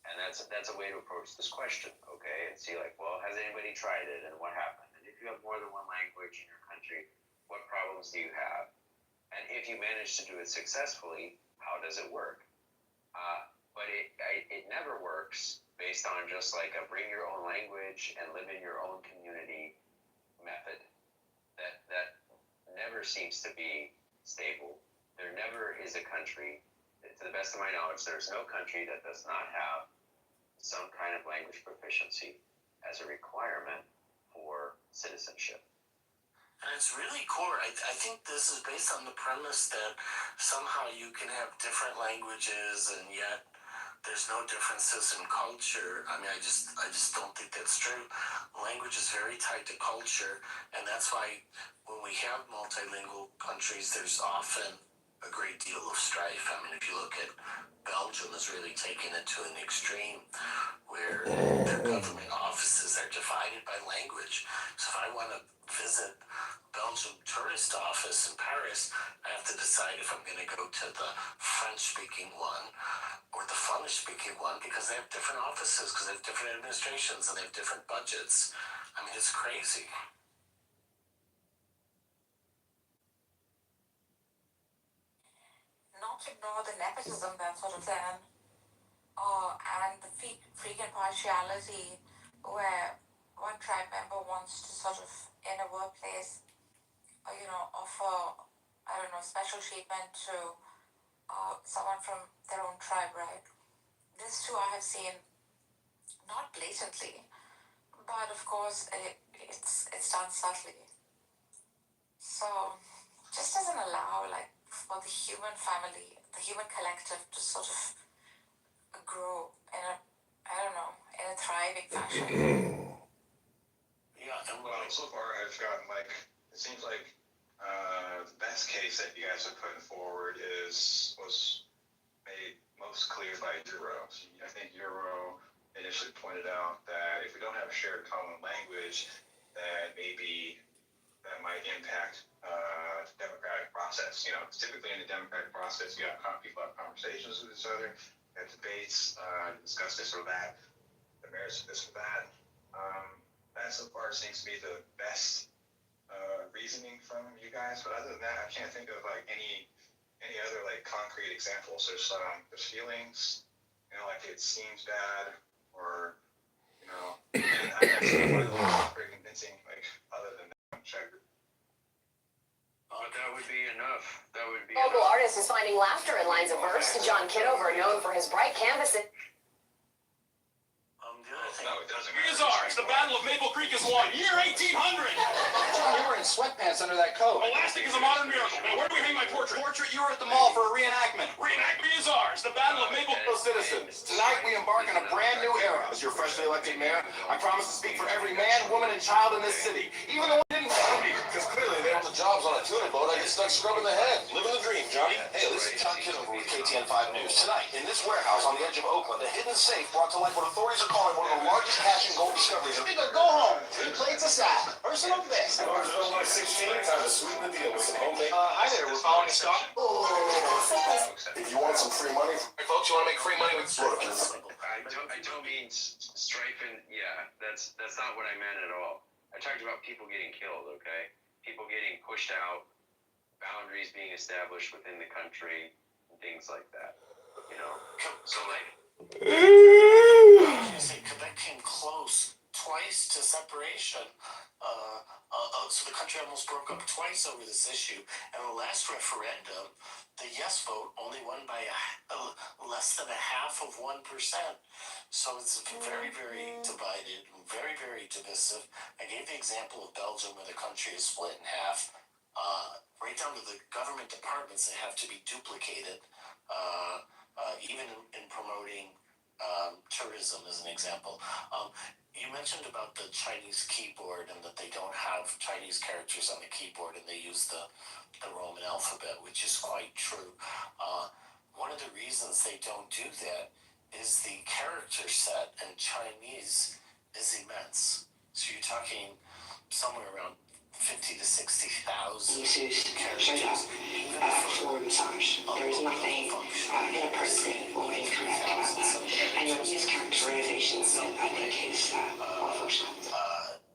And that's a way to approach this question, okay? And see well, has anybody tried it and what happened? And if you have more than one language in your country, what problems do you have? And if you manage to do it successfully, how does it work? But it never works based on just like a bring your own language and live in your own community method. That never seems to be stable. There never is a country, to the best of my knowledge, there's no country that does not have some kind of language proficiency as a requirement for citizenship. And it's really core. I think this is based on the premise that somehow you can have different languages and yet there's no differences in culture. I mean, I just don't think that's true. Language is very tied to culture, and that's why when we have multilingual countries, there's often a great deal of strife. I mean, if you look at Belgium, has really taken it to an extreme where their government offices are divided by language. So if I want to visit Belgium tourist office in Paris, I have to decide if I'm going to go to the French-speaking one or the Flemish-speaking one, because they have different offices, because they have different administrations, and they have different budgets. I mean, it's crazy. Not to ignore the nepotism that sort of then, and the freaking partiality where one tribe member wants to sort of, in a workplace, offer, I don't know, special treatment to someone from their own tribe, right? This too I have seen, not blatantly, but of course it's done subtly. So just doesn't allow like for the human family, the human collective to sort of grow in a, I don't know, in a thriving fashion. Yeah, and Well, so far I've gotten it seems like the best case that you guys are putting forward was made most clear by Euro. So I think Euro initially pointed out that if we don't have a shared common language, that maybe that might impact the democratic process. Typically in the democratic process, people have conversations with each other, have debates, discuss this or that, the merits of this or that. That so far seems to be the best reasoning from you guys. But other than that, I can't think of any other concrete examples. There's feelings, like it seems bad, or and I'm not sure why very convincing. Other than that, But that would be enough. That would be Local enough. artist is finding laughter in lines of verse to John Kitover, known for his bright canvases. the other thing. no, it doesn't It is matter. ours. The Battle of Maple Creek is won. Year 1800. John, you were in sweatpants under that coat. Elastic is a modern miracle. Now, where do we hang my portrait? Portrait, you were at the mall for a reenactment. Reenactment is ours. The Battle of Maple. Fellow citizens, tonight we embark on a brand new era. As your freshly elected mayor, I promise to speak for every man, woman, and child in this city, even the one who didn't vote me. Because clearly they want the jobs on a tuna boat. I get stuck scrubbing the head. Living the dream, Johnny. Hey, this is John Kitover with KTN 5 News. Tonight, in this warehouse on the edge of Oakland, a hidden safe brought to light what authorities are calling one of the largest cash and gold discoveries. Go home. 3 plates aside. Personal best. I was over 16, time to sweeten the deal with some homemade. Hi there. We're following stock. If you want some free money, folks, you want to make free money with roadkill. I don't mean striping. Yeah, that's not what I meant at all. I talked about people getting killed. Okay, people getting pushed out, boundaries being established within the country, and things like that. So Quebec came close twice to separation. So the country almost broke up twice over this issue. And the last referendum, the yes vote only won by less than 0.5%. So it's very, very divided, very, very divisive. I gave the example of Belgium, where the country is split in half. Right down to the government departments that have to be duplicated, even in promoting tourism as an example. You mentioned about the Chinese keyboard and that they don't have Chinese characters on the keyboard and they use the Roman alphabet, which is quite true. One of the reasons they don't do that is the character set in Chinese is immense. So you're talking somewhere around 50 to 60,000 characters. Floor massage. There is nothing inappropriate or incorrect about that. And you'll use characterizations that I think is unfortunate.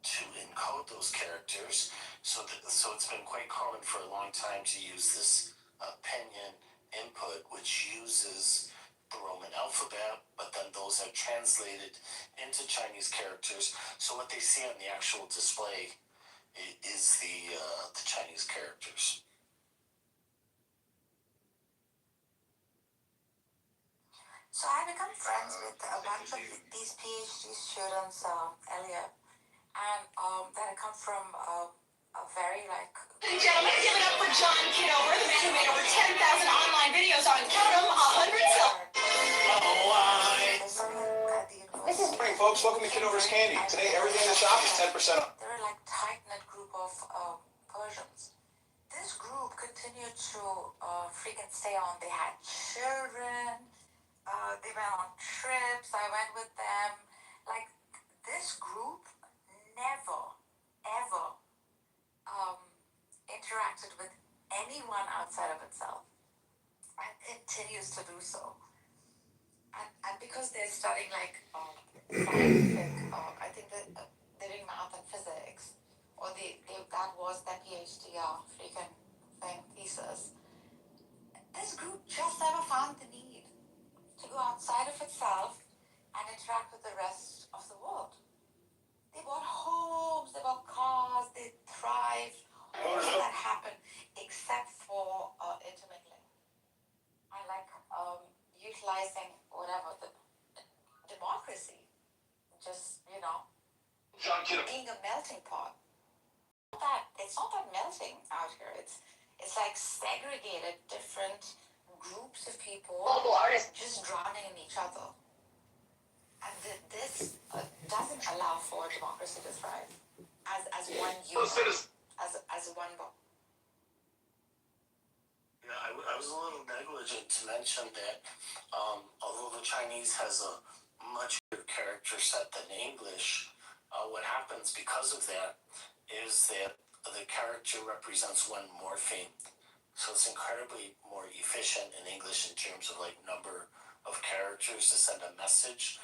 To encode those characters, so it's been quite common for a long time to use this pinyin input, which uses the Roman alphabet, but then those are translated into Chinese characters. So what they see on the actual display is the Chinese characters. So I become friends with a bunch of these PhD students earlier, and that come from a very like. Ladies and gentlemen, give it up for John Kitover, the man who made over 10,000 online videos on count 'em, 100 Good morning, folks. Welcome to Kitover's Candy. Today, everything in the shop is 10% off. They're like tight-knit group of Persians. This group continued to freaking stay on. They had children. They went on trips. I went with them. Like, this group never, ever interacted with anyone outside of itself, and continues to do so. And because they're studying like scientific, I think that they're doing math and physics, or that was their PhD freaking thing, thesis. This group just never found the need to go outside of itself and interact with the rest of the world. They bought homes, they bought cars, they thrive. All of that happened except for intermingling and like utilizing whatever the democracy, just John Kitover. being a melting pot. It's not that melting out here. It's like segregated different groups of people, Local artists. just drowning in each other. And this doesn't allow for democracy to thrive as one unit, as one body. Yeah, I was a little negligent to mention that although the Chinese has a much bigger character set than English, what happens because of that is that the character represents one morpheme. So it's incredibly more efficient in English in terms of like number of characters to send a message.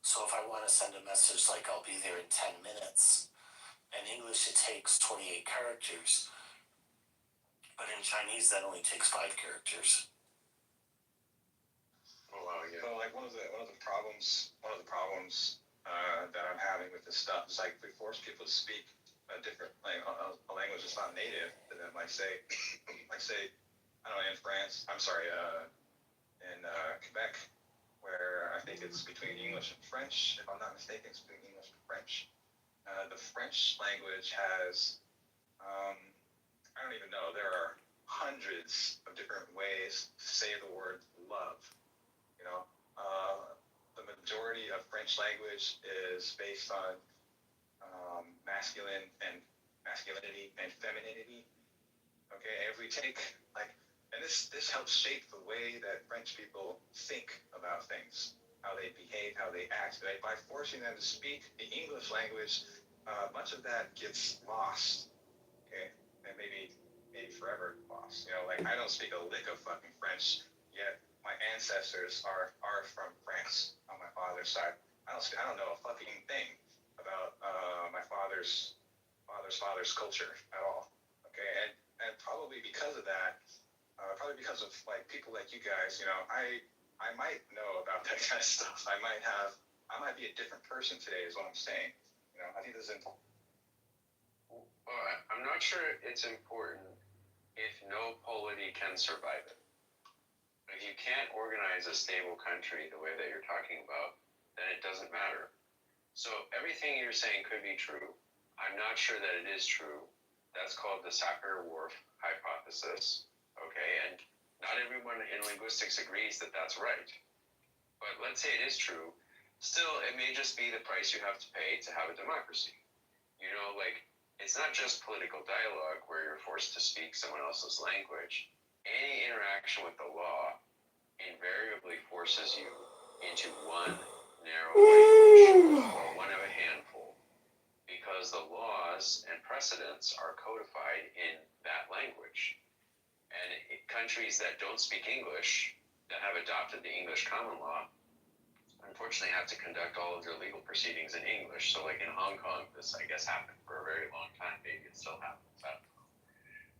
So if I want to send a message like I'll be there in 10 minutes, in English it takes 28 characters. But in Chinese, that only takes 5 characters. Oh wow, yeah. So like one of the problems that I'm having with this stuff is like we force people to speak a different a language that's not native to them. Like say I don't know, in France. I'm sorry, in Quebec, where I think it's between English and French. If I'm not mistaken, it's between English and French. The French language has I don't even know. There are hundreds of different ways to say the word love. You know, the majority of French language is based on masculinity and femininity. Okay, if we take and this helps shape the way that French people think about things, how they behave, how they act. Like, by forcing them to speak the English language, much of that gets lost. Okay, and maybe forever lost. You know, like I don't speak a lick of fucking French, yet my ancestors are from France on my father's side. I don't know a fucking thing about my father's culture at all. Okay, and probably because of that, probably because of like people like you guys, you know, I might know about that kind of stuff. I might be a different person today, is what I'm saying. You know, I think this is important. Well, I'm not sure it's important if no polity can survive it. If you can't organize a stable country the way that you're talking about, then it doesn't matter. So everything you're saying could be true. I'm not sure that it is true. That's called the Sapir-Whorf hypothesis. Okay, and not everyone in linguistics agrees that that's right. But let's say it is true. Still, it may just be the price you have to pay to have a democracy. You know, like, it's not just political dialogue where you're forced to speak someone else's language. Any interaction with the law invariably forces you into one narrow language, or one of a handful, because the laws and precedents are codified in that language. And countries that don't speak English, that have adopted the English common law, unfortunately have to conduct all of their legal proceedings in English. So like in Hong Kong, this I guess happened for a very long time. Maybe it still happens. I don't know.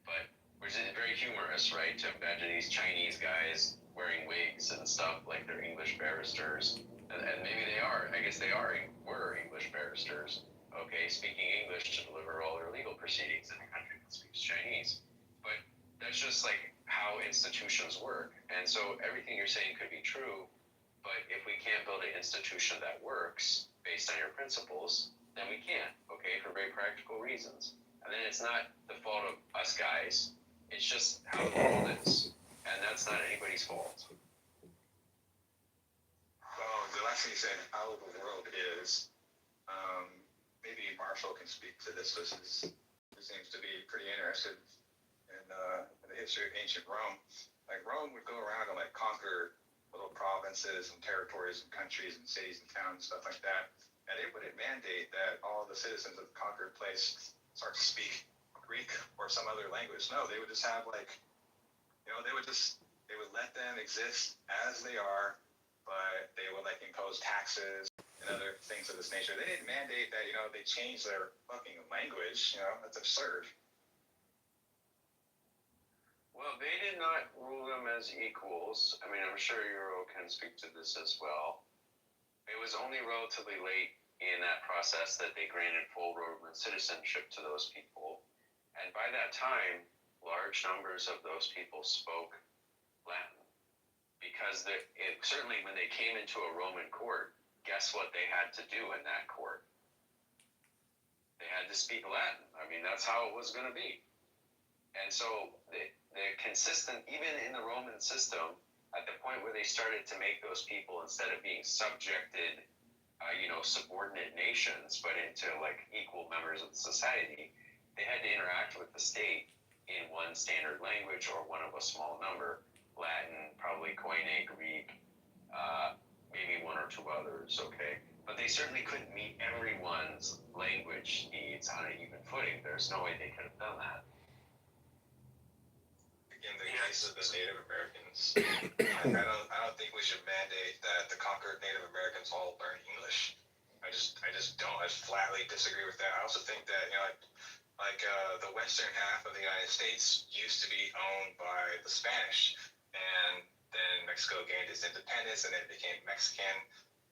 But which is very humorous. glamorous, right? To imagine these Chinese guys wearing wigs and stuff like they're English barristers. And maybe they are. I guess they were English barristers, okay, speaking English to deliver all their legal proceedings in a country that speaks Chinese. But that's just like how institutions work. And so everything you're saying could be true, but if we can't build an institution that works based on your principles, then we can't, okay, for very practical reasons. And then it's not the fault of us guys, it's just how the world is. And that's not anybody's fault. Well, the last thing you said, how the world is, maybe Marshall can speak to this. He seems to be pretty interested in the history of ancient Rome. Like Rome would go around and like conquer little provinces and territories and countries and cities and towns and stuff like that. And they wouldn't mandate that all the citizens of the conquered place start to speak Greek or some other language. No, they would just have like, they would let them exist as they are, but they would like impose taxes and other things of this nature. They didn't mandate that, they change their fucking language. That's absurd. Well, they did not rule them as equals. I mean, I'm sure Euro can speak to this as well. It was only relatively late in that process that they granted full Roman citizenship to those people. And by that time, large numbers of those people spoke Latin. Because certainly when they came into a Roman court, guess what they had to do in that court? They had to speak Latin. I mean, that's how it was going to be. And so they're consistent, even in the Roman system, at the point where they started to make those people, instead of being subjected, subordinate nations, but into like equal members of the society, they had to interact with the state in one standard language or one of a small number. Latin, probably Koine, Greek, maybe one or two others, okay? But they certainly couldn't meet everyone's language needs on an even footing. There's no way they could have done that. In the case of the Native Americans, I don't think we should mandate that the conquered Native Americans all learn English. I just don't. I flatly disagree with that. I also think that, the western half of the United States used to be owned by the Spanish, and then Mexico gained its independence, and then it became Mexican,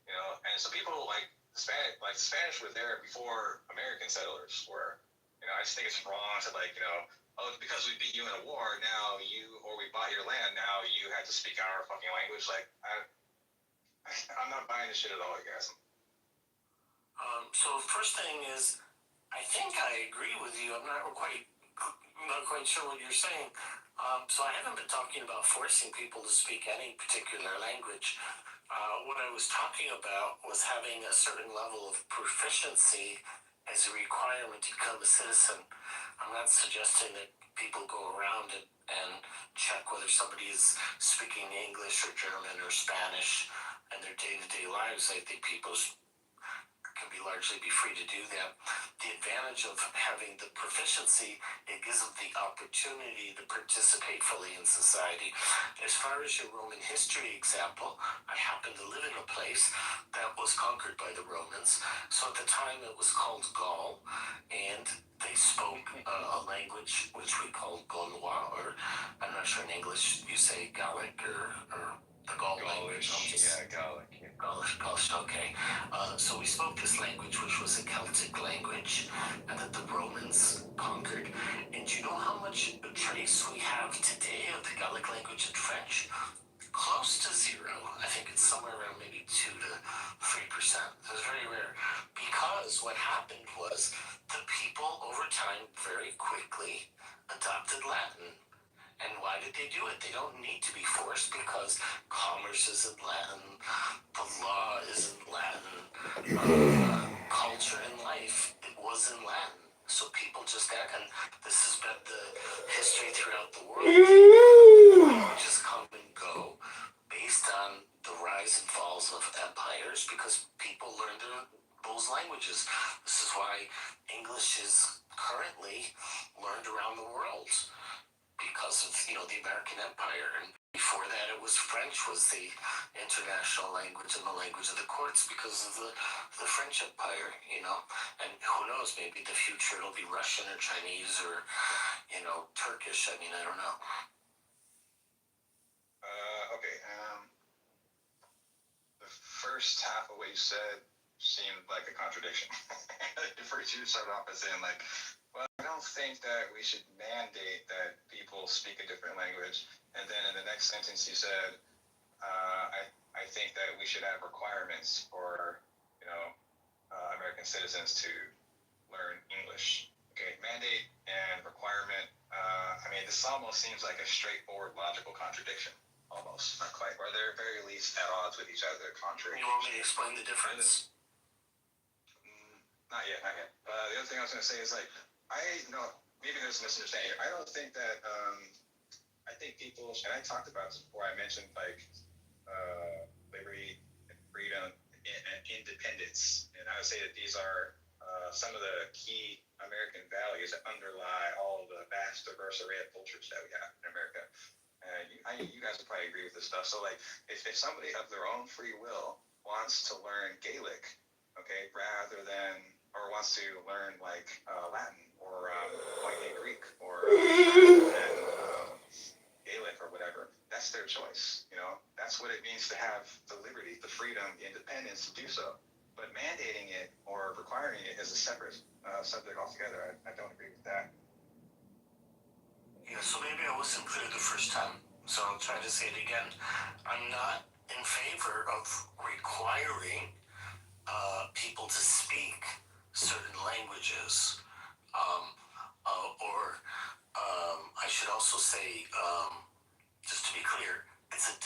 and so people like Spanish were there before American settlers were. I just think it's wrong to because we beat you in a war, now we bought your land, now you have to speak our fucking language. I'm not buying this shit at all, you guys. So first thing is, I think I agree with you. I'm not quite sure what you're saying. So I haven't been talking about forcing people to speak any particular language. What I was talking about was having a certain level of proficiency as a requirement to become a citizen. I'm not suggesting that people go around and check whether somebody is speaking English or German or Spanish in their day-to-day lives. I think people can largely be free to do that. The advantage of having the proficiency, it gives them the opportunity to participate fully in society. As far as your Roman history example, I happen to live in a place that was conquered by the Romans. So at the time it was called Gaul, and they spoke a language which we called Gaulois, or I'm not sure in English you say Gallic or the Gaul language. Gallic. Gaulish, okay. So we spoke this language, which was a Celtic language, and that the Romans conquered. And do you know how much trace we have today of the Gallic language in French? Close to zero. I think it's somewhere around maybe 2 to 3%. It's very rare. Because what happened was the people over time very quickly adopted Latin. And why did they do it? They don't need to be forced, because commerce is in Latin, the law is in Latin, culture and life, it was in Latin. So people just got, and this has been the history throughout the world. Languages come and go based on the rise and falls of empires, because people learned those languages. This is why English is currently learned around the world, because of the American Empire. And before that it was French was the international language and the language of the courts because of the French Empire, and who knows, maybe in the future it'll be Russian or Chinese or Turkish. I mean, I don't know. first half of what you said seemed like a contradiction. First, you started off by saying like, well, I don't think that we should mandate that people speak a different language, and then in the next sentence you said, I think that we should have requirements for American citizens to learn English. Okay, mandate and requirement. I mean, this almost seems like a straightforward logical contradiction. Almost, not quite. Or they're at very least at odds with each other, contrary. You want me to explain the difference? Not yet, not yet. The other thing I was going to say is like, maybe there's a misunderstanding. I don't think that, I think people, and I talked about this before, I mentioned like liberty and freedom and independence. And I would say that these are some of the key American values that underlie all the vast, diverse array of cultures that we have in America. You guys would probably agree with this stuff. So like, if somebody of their own free will wants to learn Gaelic, okay, rather than, or wants to learn like Latin or Koine Greek or Gaelic or whatever, that's their choice. That's what it means to have the liberty, the freedom, the independence to do so. But mandating it or requiring it is a separate subject altogether. I don't agree with that. Yeah, so maybe I wasn't clear the first time, so I'll try to say it again. I'm not in favor of requiring people to speak certain languages, or I should also say, just to be clear, it's a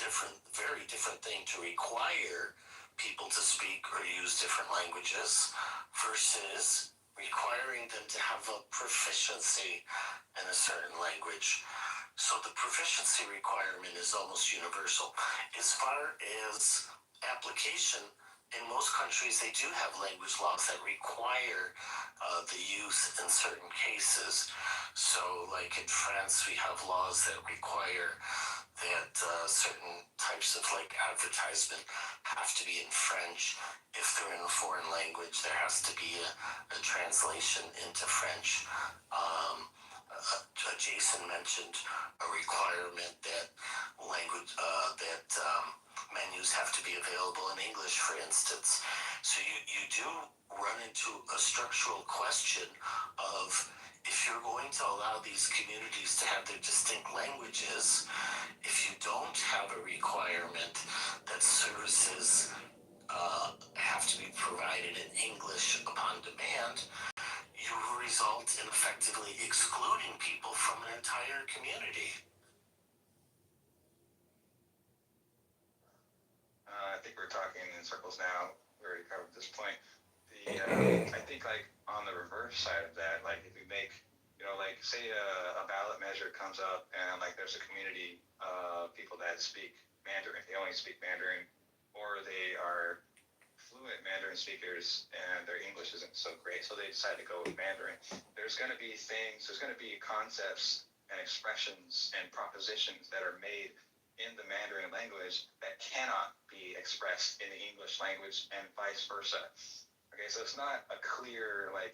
very different thing to require people to speak or use different languages versus requiring them to have a proficiency in a certain language. So the proficiency requirement is almost universal. As far as application, in most countries, they do have language laws that require the use in certain cases. So like in France, we have laws that require that certain types of like advertisement have to be in French. If they're in a foreign language, there has to be a translation into French. Jason mentioned a requirement that menus have to be available in English, for instance. So you do run into a structural question of, if you're going to allow these communities to have their distinct languages, if you don't have a requirement that services have to be provided in English upon demand, you result in effectively excluding people from an entire community. I think we're talking in circles now. We already covered this point. I think like on the reverse side of that, like if we make, like say a ballot measure comes up and like there's a community of people that speak Mandarin, they only speak Mandarin, or they are fluent Mandarin speakers and their English isn't so great, so they decide to go with Mandarin. There's going to be concepts and expressions and propositions that are made in the Mandarin language that cannot be expressed in the English language and vice versa. Okay, so it's not a clear, like,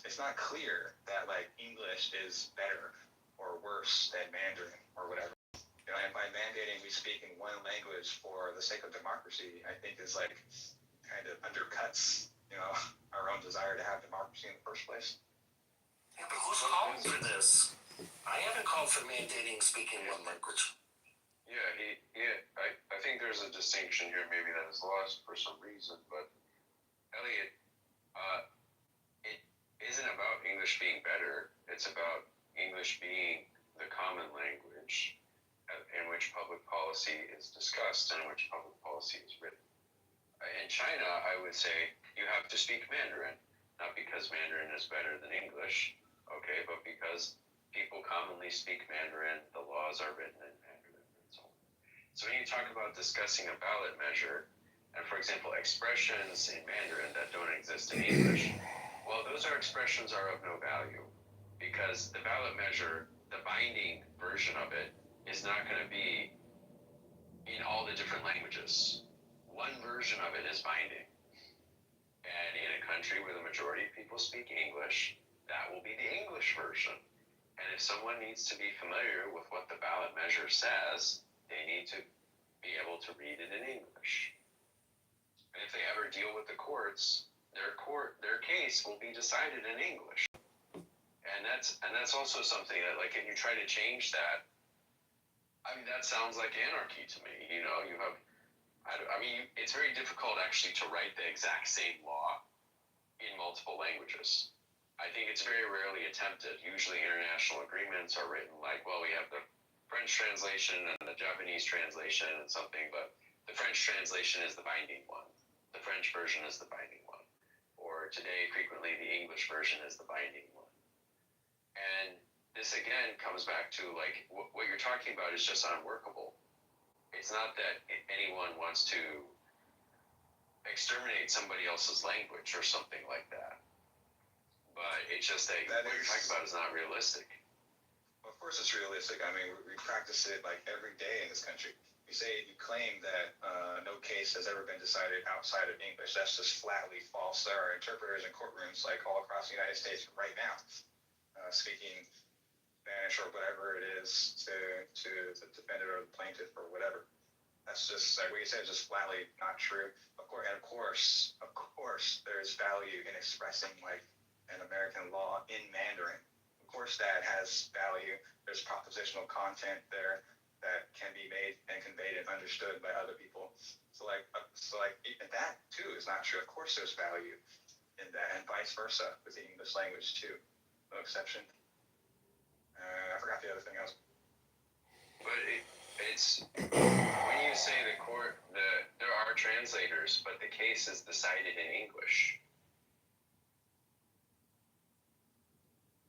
it's not clear that like English is better or worse than Mandarin or whatever. And by mandating we speak in one language for the sake of democracy, I think is like kind of undercuts, our own desire to have democracy in the first place. Yeah, but who's calling for this? I haven't called for mandating speaking one language. I think there's a distinction here, maybe that is lost for some reason, but Elliot, it isn't about English being better. It's about English being the common language in which public policy is discussed and in which public policy is written. In China, I would say you have to speak Mandarin, not because Mandarin is better than English, okay, but because people commonly speak Mandarin, the laws are written in Mandarin, and so on. So when you talk about discussing a ballot measure, and for example, expressions in Mandarin that don't exist in English, well, those expressions are of no value, because the ballot measure, the binding version of it, is not going to be in all the different languages. One version of it is binding. And in a country where the majority of people speak English, that will be the English version. And if someone needs to be familiar with what the ballot measure says, they need to be able to read it in English. And if they ever deal with the courts, their case will be decided in English. And that's also something that, like, if you try to change that, I mean, that sounds like anarchy to me. You know, you have, I mean, it's very difficult actually to write the exact same law in multiple languages. I think it's very rarely attempted. Usually international agreements are written like, well, we have the French translation and the Japanese translation and something, but the French translation is the binding one. The French version is the binding one. Or today, frequently, the English version is the binding one. And this again comes back to, like, what you're talking about is just unworkable. It's not that anyone wants to exterminate somebody else's language or something like that. But it's just that what you're talking about is not realistic. Of course it's realistic. I mean, we practice it like every day in this country. You claim that no case has ever been decided outside of English. That's just flatly false. There are interpreters in courtrooms like all across the United States right now, speaking Spanish or whatever it is to the defendant or the plaintiff or whatever. That's just, like we said, just flatly not true. Of course, there's value in expressing like an American law in Mandarin. Of course, that has value. There's propositional content there that can be made and conveyed and understood by other people. So that too is not true. Of course, there's value in that, and vice versa with the English language too. No exception. I forgot the other thing else. But it's when you say there are translators, but the case is decided in English.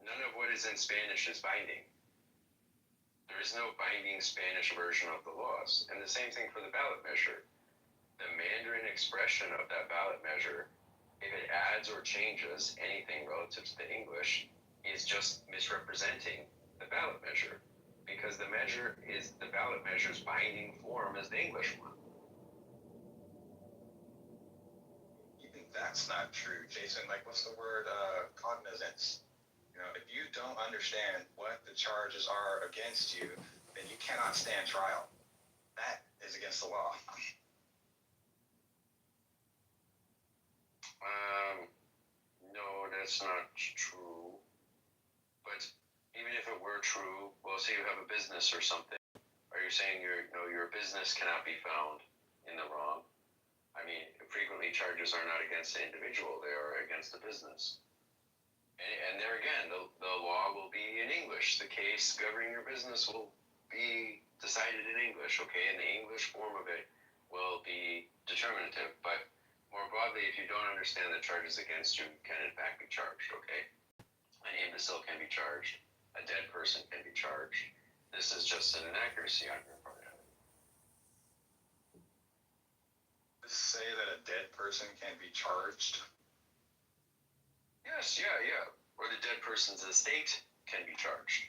None of what is in Spanish is binding. There is no binding Spanish version of the laws. And the same thing for the ballot measure. The Mandarin expression of that ballot measure, if it adds or changes anything relative to the English, is just misrepresenting the ballot measure, because the ballot measure's binding form is the English one. Even that's not true, Jason. Like, what's the word? Cognizance. You know, if you don't understand what the charges are against you, then you cannot stand trial. That is against the law. No, that's not true. But even if it were true, well, say you have a business or something. Are you saying your business cannot be found in the wrong? I mean, frequently charges are not against the individual; they are against the business. And there again, the law will be in English. The case governing your business will be decided in English, okay? And the English form of it will be determinative. But more broadly, if you don't understand the charges against you, can in fact be charged, okay? An imbecile can be charged. A dead person can be charged. This is just an inaccuracy on your part. Say that a dead person can be charged? Yes, yeah. Or the dead person's estate can be charged.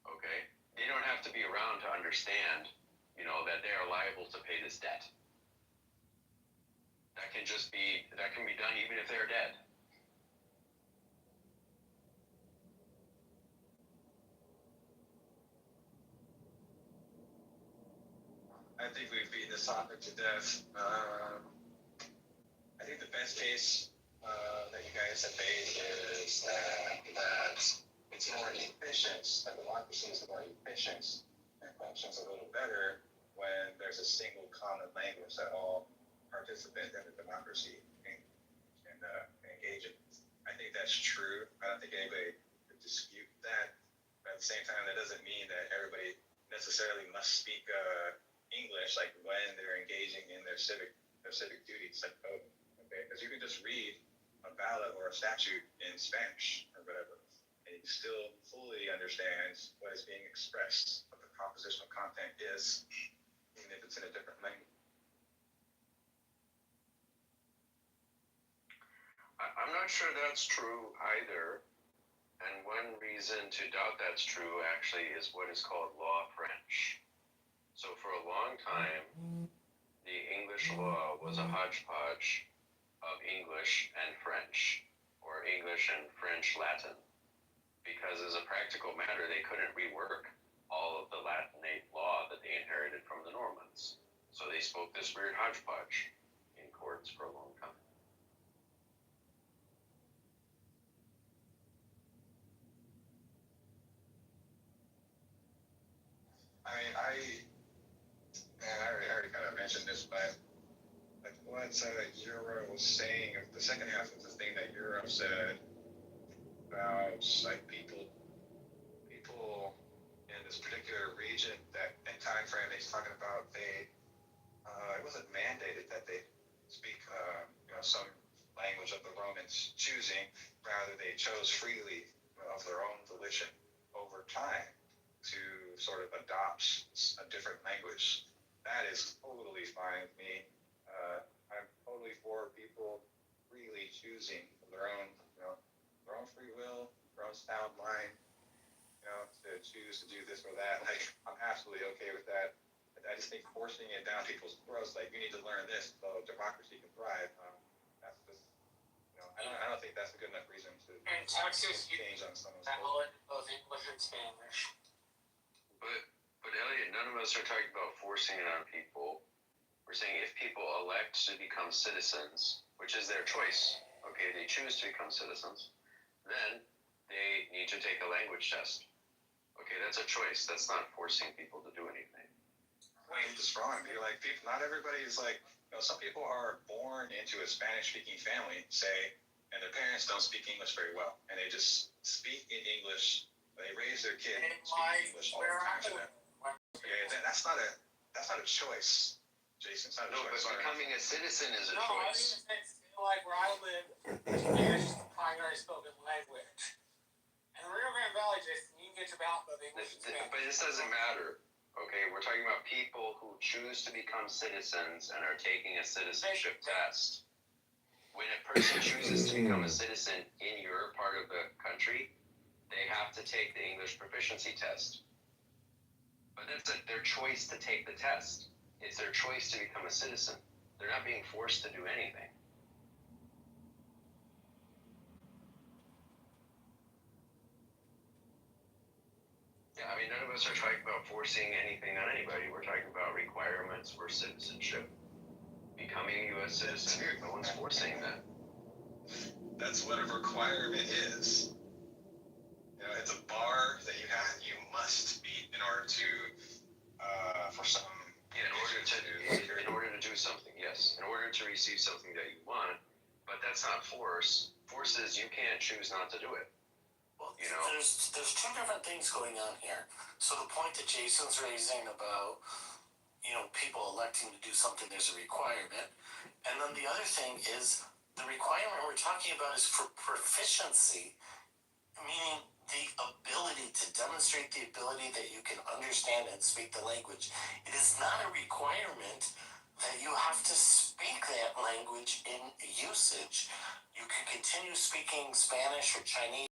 Okay? They don't have to be around to understand, that they are liable to pay this debt. That can be done even if they're dead. I think we've beaten this topic to death. I think the best case that you guys have made is that it's more efficient, that democracy is more efficient and functions a little better when there's a single common language that all participants in the democracy can engage in. I think that's true. I don't think anybody could dispute that. But at the same time, that doesn't mean that everybody necessarily must speak English, like when they're engaging in their civic duties, like voting. Okay, because you can just read a ballot or a statute in Spanish or whatever, and you still fully understand what is being expressed, what the propositional content is, even if it's in a different language. I'm not sure that's true either. And one reason to doubt that's true actually is what is called law French. So for a long time, the English law was a hodgepodge of English and French, or English and French Latin, because as a practical matter, they couldn't rework all of the Latinate law that they inherited from the Normans. So they spoke this weird hodgepodge, in courts for a long time. I mean, I already kind of mentioned this, but like what Euro was saying, the second half of the thing that Euro said about like people in this particular region that and time frame he's talking about, it wasn't mandated that they speak some language of the Romans choosing, rather they chose freely of their own volition over time to sort of adopt a different language. That is totally fine with me. I'm totally for people freely choosing their own free will, their own sound mind, to choose to do this or that. Like, I'm absolutely okay with that. I just think forcing it down people's throats, like, you need to learn this so democracy can thrive. That's just, I don't think that's a good enough reason to In Texas, you change on someone's valid both English and Spanish. But Elliot, none of us are talking about forcing it on people. We're saying if people elect to become citizens, which is their choice, okay, they choose to become citizens, then they need to take a language test. Okay, that's a choice. That's not forcing people to do anything. Wait, it's wrong, dude. Like, people, not everybody is like, some people are born into a Spanish-speaking family, say, and their parents don't speak English very well, and they just speak in English. They raise their kid speaking English all the time to them. Yeah, that's not a choice, Jason. It's not a choice. But becoming a citizen is a No, I choice. didn't feel like where I live, Spanish is the primary spoken language. In the Rio Grande Valley, Jason, you can get your ballot both English and Spanish. But this doesn't matter. Okay, we're talking about people who choose to become citizens and are taking a citizenship test. When a person chooses to become a citizen in your part of the country, they have to take the English proficiency test. But that's their choice to take the test. It's their choice to become a citizen. They're not being forced to do anything. Yeah, I mean, none of us are talking about forcing anything on anybody. We're talking about requirements for citizenship. Becoming a U.S. citizen, no one's forcing that. That's what a requirement is. It's a bar that you must meet in order to for some. Yeah, in order to do something, yes. In order to receive something that you want, but that's not force. Force is you can't choose not to do it. Well, there's two different things going on here. So the point that Jason's raising about people electing to do something, there's a requirement, and then the other thing is the requirement we're talking about is for proficiency, meaning the ability to demonstrate the ability that you can understand and speak the language. It is not a requirement that you have to speak that language in usage. You can continue speaking Spanish or Chinese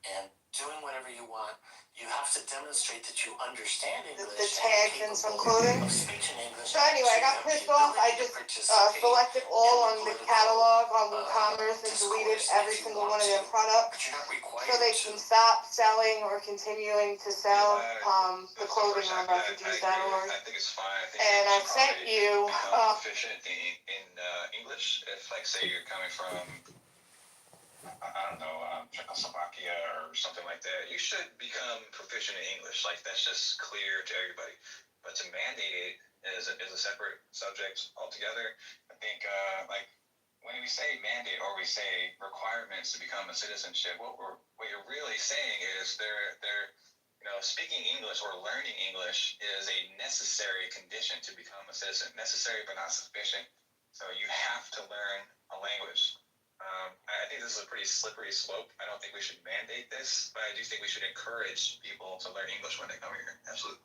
and doing whatever you want. You have to demonstrate that you understand English. The tags and some clothing. Of speaking English. So anyway, I got pissed off. I just selected all on the catalog on WooCommerce and deleted every single one of their products so they can stop selling or continuing to sell the clothing on refugees.org. I think it's fine. And I sent you proficient in English. If, like, say you're coming from I don't know, Czechoslovakia or something like that, you should become proficient in English. Like, that's just clear to everybody. But to mandate it is a separate subject altogether. I think, like, when we say mandate or we say requirements to become a citizenship, what you're really saying is they're speaking English or learning English is a necessary condition to become a citizen. Necessary but not sufficient. So you have to learn a language. I think this is a pretty slippery slope. I don't think we should mandate this, but I do think we should encourage people to learn English when they come here. Absolutely.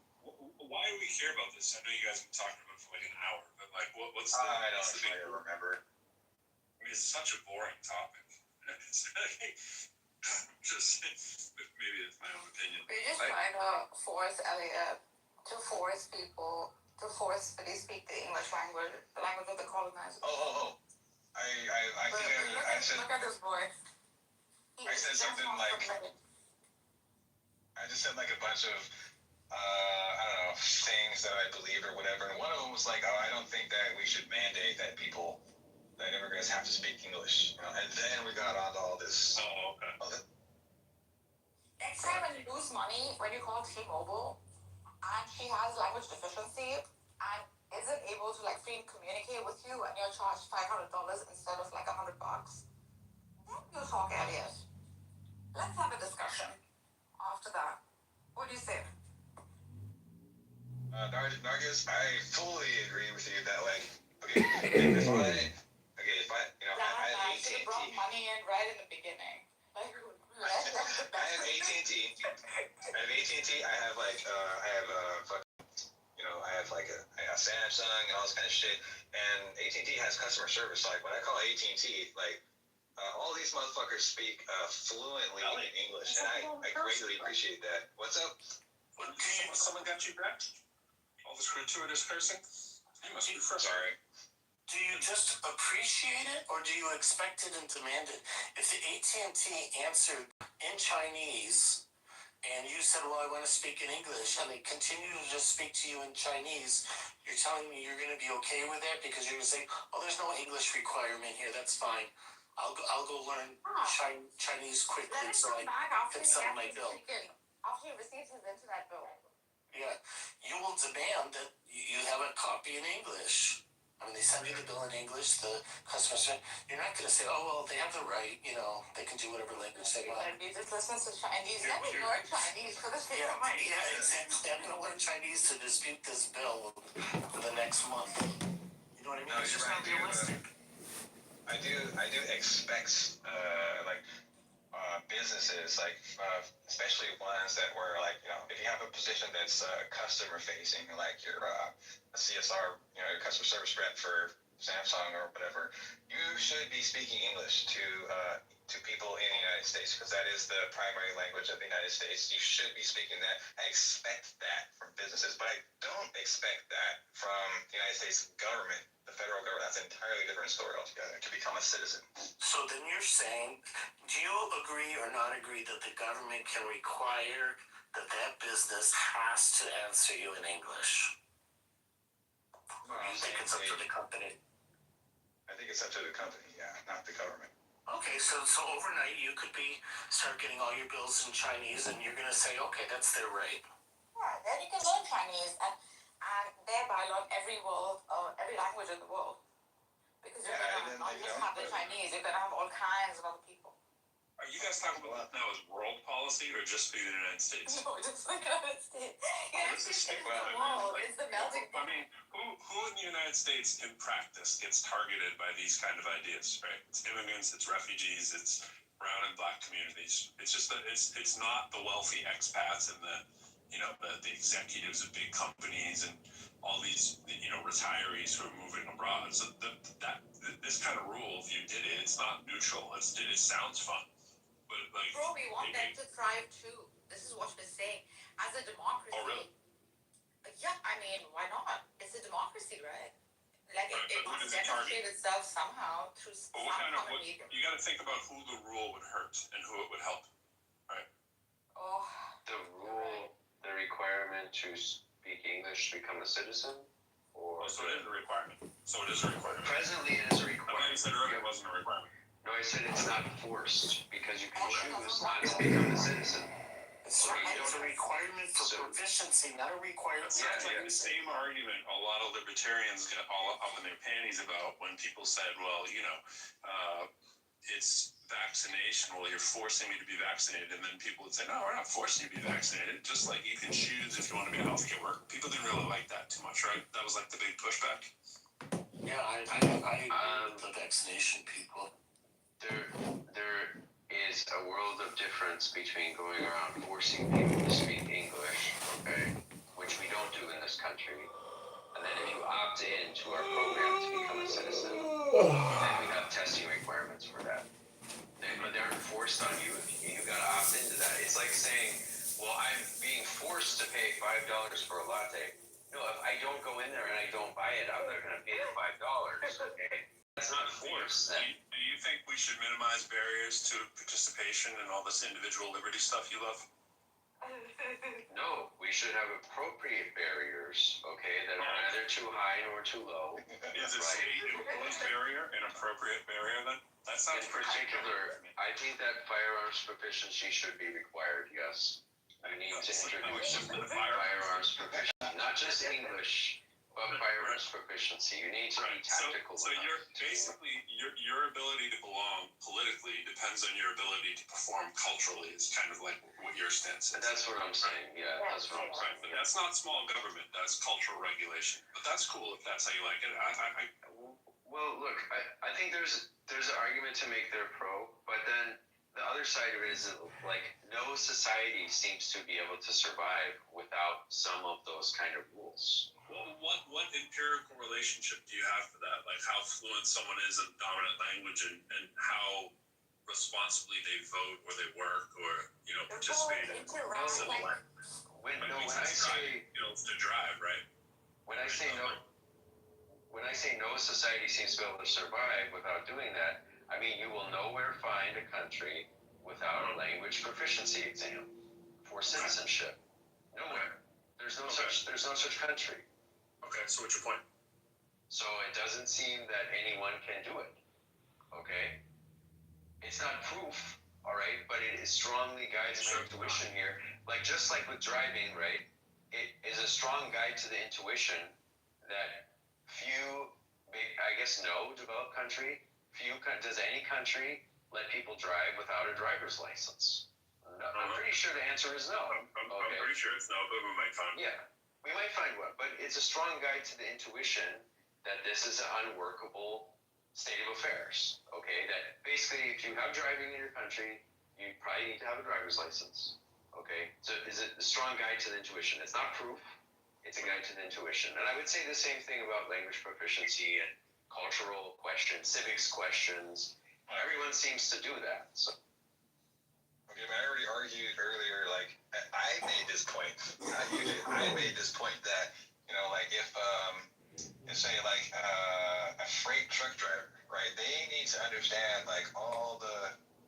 Why do we care about this? I know you guys have been talking about it for like an hour, but like, what's the? I don't what's the big remember. I mean, it's such a boring topic. It's like, just maybe it's my own opinion. We're just trying to force Elliot to force people to forcefully speak the English language, the language of the colonizers. I think I said. Look at this boy. I said something like. I just said like a bunch of, I don't know, things that I believe or whatever. And one of them was like, I don't think that we should mandate that people that immigrants have to speak English. You know, and then we got onto all this. Oh, okay. Next time when you lose money, when you call T-Mobile, and she has language deficiency and isn't able to like freely communicate with you, and you're charged $500 instead of like $100, then you talk, Elliot. Let's have a discussion after that. What do you say? Nargis, I fully agree with you that like, okay, if I, you know, I have I AT&T. should have brought money in right in the beginning. Like, I have AT&T. I have AT&T. I have like, you know, I have like a Samsung and all this kind of shit. And AT&T has customer service. Like when I call AT&T, like all these motherfuckers speak fluently in English, and I greatly appreciate that. What's up? Someone got you back? All this gratuitous cursing? You must be frustrated. Sorry. Do you just appreciate it, or do you expect it and demand it? If the AT&T answered in Chinese, and you said, well, I want to speak in English, and they continue to just speak to you in Chinese, you're telling me you're going to be okay with that because you're going to say, oh, there's no English requirement here, that's fine. I'll go learn Chinese quickly so I can settle my bill. After he receives his internet bill. Yeah, you will demand that you have a copy in English. I mean, they send you the bill in English, the customer service. You're not going to say, oh, well, they have the right, you know, they can do whatever language they want. They just listen to Chinese. Let me learn Chinese for the sake of money. Yeah, exactly. I'm going to learn Chinese to dispute this bill for the next month. You know what I mean? No, It's you're just right, not realistic. I do expect businesses like especially ones that were like, you know, if you have a position that's customer facing, like you're a CSR, you know, a customer service rep for Samsung or whatever, you should be speaking English to people in the United States because that is the primary language of the United States. You should be speaking that. I expect that from businesses, but I don't expect that from the United States government, the federal government. That's an entirely different story altogether. To become a citizen. So then you're saying, do you agree or not agree that the government can require that business has to answer you in English? Or do you think it's up to the company? I think it's up to the company, yeah, not the government. Okay, so overnight you could start getting all your bills in Chinese, and you're gonna say, okay, that's their right. Yeah, then you can learn Chinese and thereby learn every language in the world. Because you're gonna not just have the Chinese, you're gonna have all kinds of other people. Are you guys talking about that now as world policy or just for the United States? No, just the United States. United States is the world. It's the melting pot. I mean, who in the United States in practice gets targeted by these kind of ideas, right? It's immigrants, it's refugees, it's brown and black communities. It's just that it's not the wealthy expats and the executives of big companies and all these retirees who are moving abroad. So this kind of rule, if you did it, it's not neutral. It sounds fun. But like, bro, we want them to thrive too. This is what we're saying. As a democracy. Oh, really? Yeah, I mean, why not? It's a democracy, right? Like right, it must demonstrate itself somehow through some medium. You got to think about who the rule would hurt and who it would help, right? Oh. The rule, the requirement to speak English to become a citizen, or so it is a requirement. So it is a requirement. Presently, it is a requirement. You said earlier it wasn't a requirement. No, I said it's not forced because you can choose not to become a citizen. It's a requirement for proficiency, not a requirement. It's like the same argument a lot of libertarians get all up in their panties about when people said, well, it's vaccination. Well, you're forcing me to be vaccinated. And then people would say, no, we're not forcing you to be vaccinated. Just like you can choose if you want to be a healthcare worker. People didn't really like that too much, right? That was like the big pushback. Yeah, I agree with the vaccination people. There is a world of difference between going around forcing people to speak English, okay, which we don't do in this country, and then if you opt in to our program to become a citizen, then we have testing requirements for that. But they aren't forced on you. You gotta opt into that. It's like saying, well, I'm being forced to pay $5 for a latte. No, if I don't go in there and I don't buy it, I'm not gonna pay the $5, okay? That's not forced. Do you think we should minimize barriers to participation and all this individual liberty stuff you love? No, we should have appropriate barriers, okay, that are neither too high nor too low. Is a state-imposed barrier an appropriate barrier then? That sounds In particular, I think that firearms proficiency should be required, yes. You need to introduce firearms proficiency, not just English, but firearms proficiency. You need to be tactical. So you're basically your ability to belong politically depends on your ability to perform culturally. Is kind of like what your stance is. That's what I'm saying. Yeah, that's what I'm saying. Right, but that's not small government. That's cultural regulation. But that's cool if that's how you like it. Well, look, I think there's an argument to make there pro, but then the other side of it is that, like, no society seems to be able to survive without some of those kind of rules. Well, what empirical relationship do you have for that? Like how fluent someone is in dominant language and how responsibly they vote or they work or, you know, participate in civil life. When I say to drive, right? When I say no society seems to be able to survive without doing that, I mean you will nowhere find a country without a language proficiency exam for citizenship. Nowhere. There's no such country. Okay, so what's your point? So it doesn't seem that anyone can do it. Okay? It's not proof, all right, but it is strongly guides my intuition here. Like just like with driving, right? It is a strong guide to the intuition that few, I guess no developed country, does any country let people drive without a driver's license? No, I'm pretty sure the answer is no. I'm pretty sure it's no, but we might find one. Yeah, we might find one, but it's a strong guide to the intuition that this is an unworkable state of affairs. Okay, that basically if you have driving in your country, you probably need to have a driver's license. Okay, so is it a strong guide to the intuition? It's not proof. It's a guide to the intuition. And I would say the same thing about language proficiency and cultural questions, civics questions. Everyone seems to do that. So. Okay, I already argued earlier, like, I made this point, not you did, I made this point that, you know, like, if say, like, a freight truck driver, right, they need to understand, like,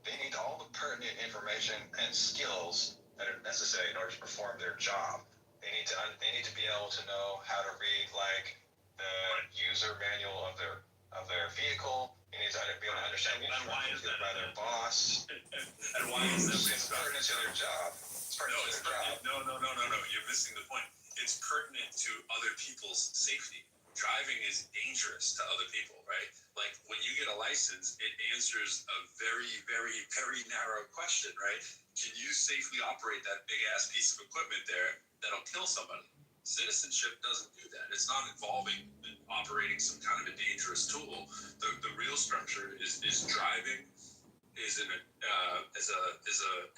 they need all the pertinent information and skills that are necessary in order to perform their job. They need to be able to know how to read, like, the user manual of their vehicle. They need to be able to understand the instructions given by their boss. And why is that? It's pertinent to their job. No. You're missing the point. It's pertinent to other people's safety. Driving is dangerous to other people, right? Like when you get a license, it answers a very, very, very narrow question, right? Can you safely operate that big ass piece of equipment there that'll kill somebody? Citizenship doesn't do that. It's not involving operating some kind of a dangerous tool. The real structure is driving is a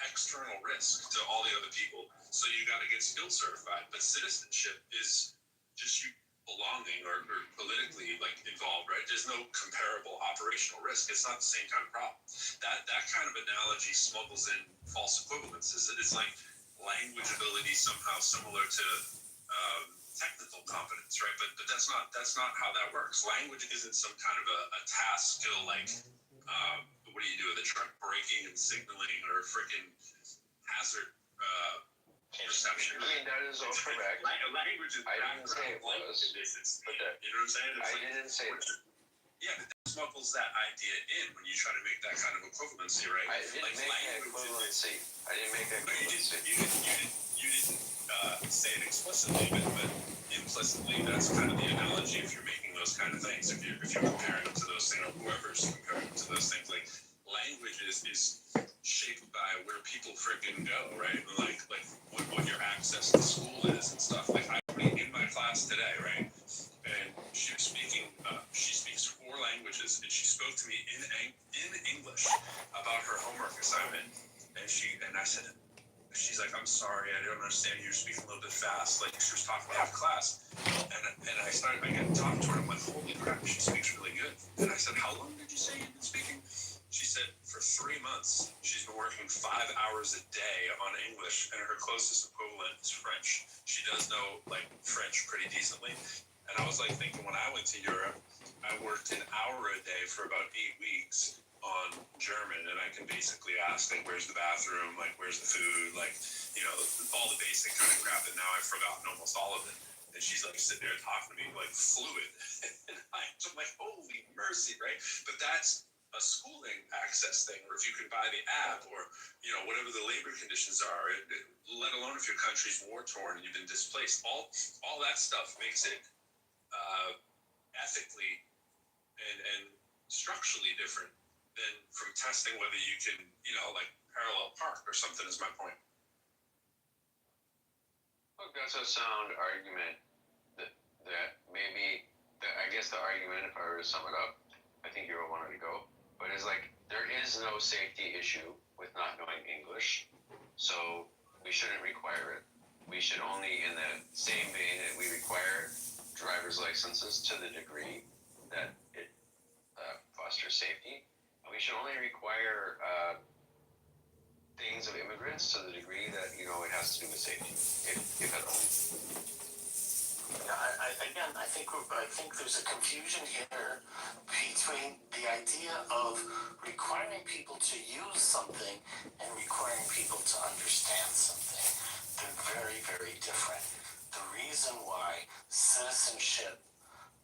external risk to all the other people. So you got to get skill certified. But citizenship is just you belonging or politically like involved, right? There's no comparable operational risk. It's not the same kind of problem. That kind of analogy smuggles in false equivalences. It's like language ability somehow similar to technical competence, right? But that's not how that works. Language isn't some kind of a task skill like what do you do with a truck? Braking and signaling or freaking hazard perception. I mean, that is all correct. Language is I didn't say it was. But you know what I'm saying? I didn't say that. Yeah, but that smuggles that idea in when you try to make that kind of equivalency, right? I didn't make that equivalency. You didn't say it explicitly, but implicitly, that's kind of the analogy if you're making those kind of things. If you're comparing them to those things, or whoever's comparing them to those things, like language is shaped by where people freaking go, right? Like what your access to school is and stuff. Like I in my class today, right? And she was speaking. She speaks 4 languages, and she spoke to me in English about her homework assignment. And I said, she's like, I'm sorry, I don't understand. You're speaking a little bit fast. Like she was talking about class, and I got talking to her. I'm like, holy crap, she speaks really good. And I said, how long did you say you've been speaking? She said for 3 months she's been working 5 hours a day on English, and her closest equivalent is French. She does know like French pretty decently. And I was like thinking when I went to Europe, I worked an hour a day for about 8 weeks on German, and I can basically ask like where's the bathroom, like where's the food, like you know basic kind of crap, and now I've forgotten almost all of it. And she's like sitting there talking to me like fluid. And I'm like, holy mercy, right? But that's a schooling access thing, or if you can buy the app, or whatever the labor conditions are, let alone if your country's war torn and you've been displaced, all that stuff makes it ethically and structurally different than from testing whether you can like parallel park or something. Is my point. Look, that's a sound argument. That maybe I guess the argument, if I were to sum it up, I think you wanted to go. But it's like, there is no safety issue with not knowing English, so we shouldn't require it. We should only, in the same vein that we require driver's licenses to the degree that it fosters safety, and we should only require things of immigrants to the degree that, it has to do with safety, if at all. I think there's a confusion here between the idea of requiring people to use something and requiring people to understand something. They're very, very different. The reason why citizenship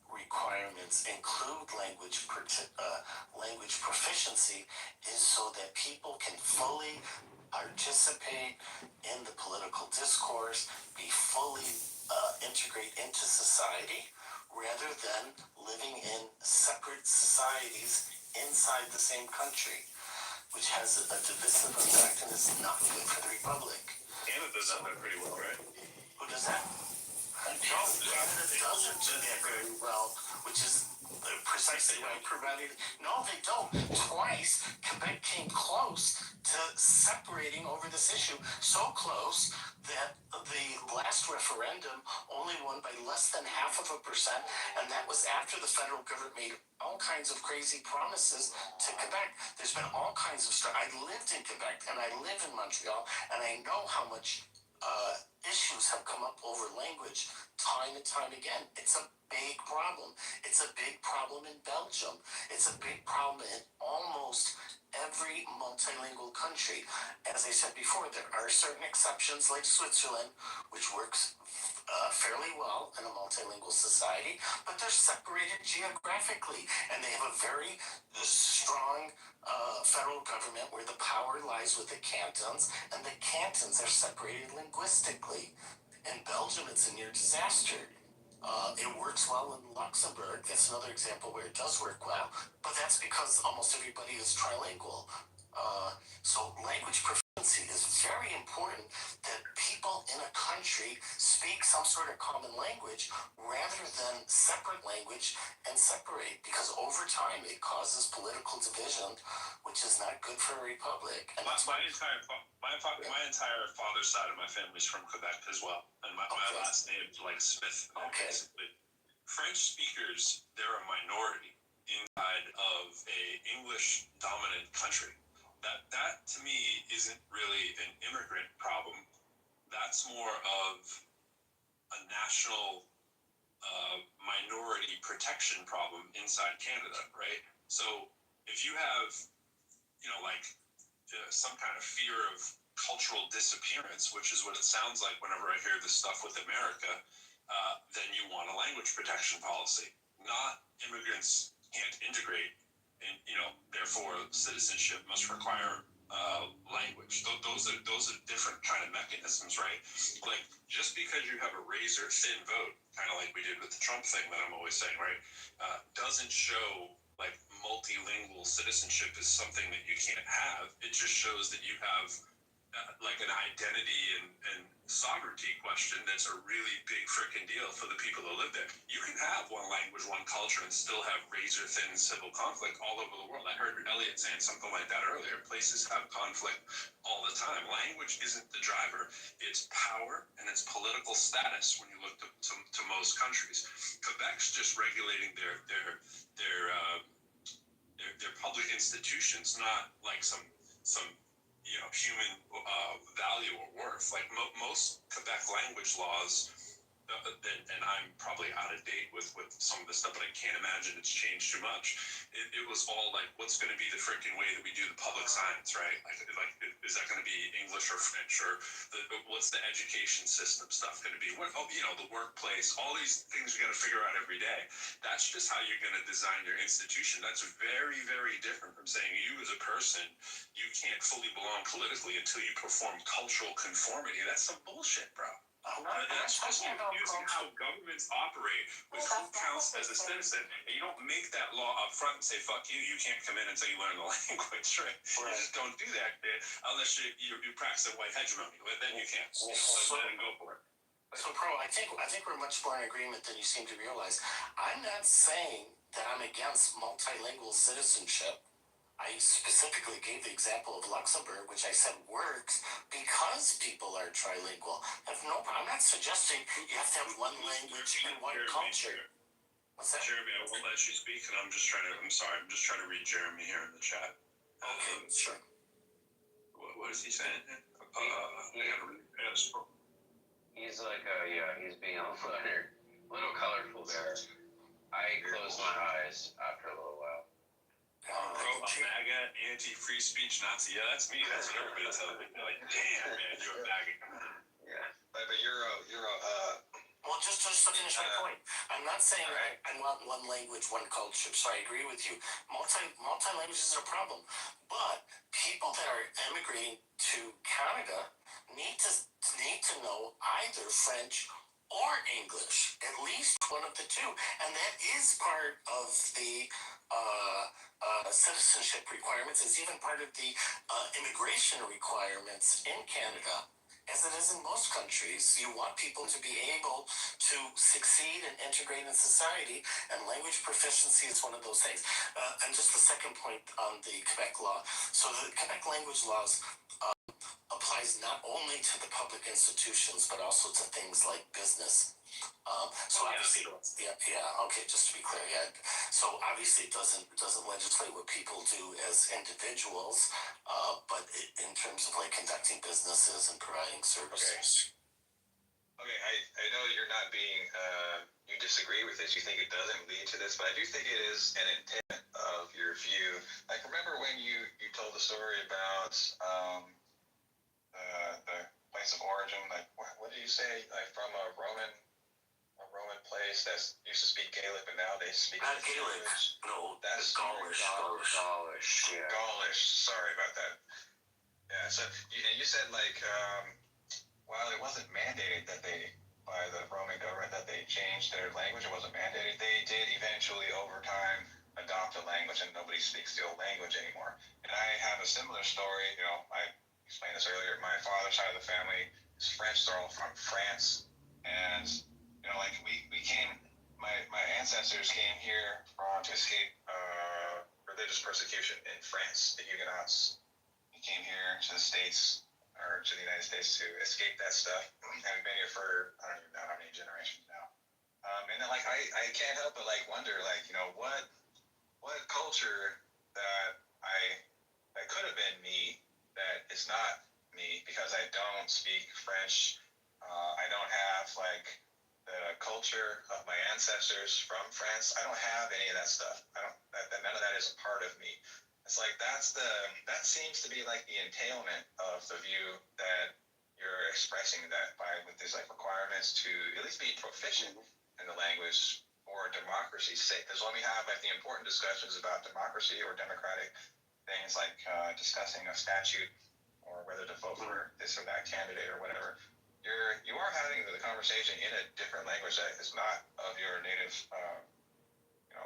requirements include language proficiency is so that people can fully participate in the political discourse, be fully integrate into society, rather than living in separate societies inside the same country, which has a divisive effect and is not good for the republic. Canada does that pretty well, right? Who does that? Canada doesn't do that very well, which is precisely why provided. No, they don't. Twice, Quebec came close to separating over this issue. So close that the last referendum only won by less than 0.5%, and that was after the federal government made all kinds of crazy promises to Quebec. There's been all kinds of stuff. I lived in Quebec, and I live in Montreal, and I know how much issues have come up over language time and time again. It's a big problem. It's a big problem in Belgium. It's a big problem in almost every multilingual country. As I said before, there are certain exceptions like Switzerland, which works fairly well in a multilingual society, but they're separated geographically, and they have a very strong federal government where the power lies with the cantons, and the cantons are separated linguistically. In Belgium, it's a near disaster. It works well in Luxembourg. That's another example where it does work well, but that's because almost everybody is trilingual. So language proficiency is very important, that people in a country speak some sort of common language rather than separate language and separate, because over time it causes political division, which is not good for a republic. And my entire father's side of my family is from Quebec as well, and my last name is like Smith. Okay. French speakers, they're a minority inside of a English dominant country. That to me isn't really an immigrant problem. That's more of a national minority protection problem inside Canada, right? So if you have, some kind of fear of cultural disappearance, which is what it sounds like whenever I hear this stuff with America, then you want a language protection policy. Not immigrants can't integrate, and therefore citizenship must require language. Those are different kind of mechanisms, right? Like, just because you have a razor thin vote, kind of like we did with the Trump thing that I'm always saying, right, doesn't show like multilingual citizenship is something that you can't have. It just shows that you have like an identity and sovereignty question that's a really big freaking deal for the people that live there. You can have one language, one culture, and still have razor thin civil conflict all over the world. I heard Elliot saying something like that earlier. Places have conflict all the time. Language isn't the driver. It's power and it's political status when you look to most countries. Quebec's just regulating their public institutions, not like some human value or worth. Like most Quebec language laws and I'm probably out of date with some of this stuff, but I can't imagine it's changed too much. It was all like, what's going to be the freaking way that we do the public science, right? Like is that going to be English or French, or what's the education system stuff going to be? What, the workplace, all these things we got to figure out every day. That's just how you're going to design your institution. That's very, very different from saying you as a person, you can't fully belong politically until you perform cultural conformity. That's some bullshit, bro. That's just using how governments operate with who counts as a citizen. And you don't make that law up front and say, fuck you, you can't come in until you learn the language, right? You just don't do that shit unless you practice a white hegemony. Then you can't. Then go for it. So, Pro, I think we're much more in agreement than you seem to realize. I'm not saying that I'm against multilingual citizenship. I specifically gave the example of Luxembourg, which I said works because people are trilingual. I'm not suggesting you have to have one language and one culture. What's that? Jeremy, I won't let you speak, and I'm just trying to read Jeremy here in the chat. Okay, sure. What is he saying? He's like, he's being a little colorful there. I closed my eyes after a little while. MAGA, anti-free speech Nazi. Yeah, that's me. That's what everybody tells me. They're like, damn, man, you're a MAGA. Yeah. But you're Well, just to finish my point, I'm not saying I want one language, one culture. So I agree with you. Multi languages are a problem, but people that are immigrating to Canada need to know either French or English, at least one of the two, and that is part of the citizenship requirements. Is even part of the immigration requirements in Canada. As it is in most countries, you want people to be able to succeed and integrate in society, and language proficiency is one of those things. And just the second point on the Quebec law. So the Quebec language laws applies not only to the public institutions, but also to things like business. So obviously, okay, just to be clear, so obviously it doesn't legislate what people do as individuals, but in terms of like conducting businesses and providing services. Okay, I know you're not being, you disagree with this, you think it doesn't lead to this, but I do think it is an intent of your view. Like, remember when you told the story about the place of origin, like, what did you say, like, from a Roman place that used to speak Gaelic, but now they speak not Gaelic. No, that's Gaulish. Yeah. Gaulish. Sorry about that. Yeah. So you said like, while it wasn't mandated that by the Roman government that they changed their language, it wasn't mandated. They did eventually, over time, adopt a language, and nobody speaks the old language anymore. And I have a similar story. I explained this earlier. My father's side of the family is French. They're all from France, and like we came, my ancestors came here to escape religious persecution in France. The Huguenots came here to the States, or to the United States, to escape that stuff. And we've been here for, I don't even know how many generations now. And then like I can't help but like wonder, like, what culture that could have been me that is not me, because I don't speak French. I don't have like the culture of my ancestors from France. I don't have any of that stuff. None of that is a part of me. It's like that seems to be like the entailment of the view that you're expressing, that with these like requirements to at least be proficient in the language for democracy's sake. Because when we have like the important discussions about democracy or democratic things, like discussing a statute or whether to vote for this or that candidate or whatever, you are having the conversation in a different language that is not of your native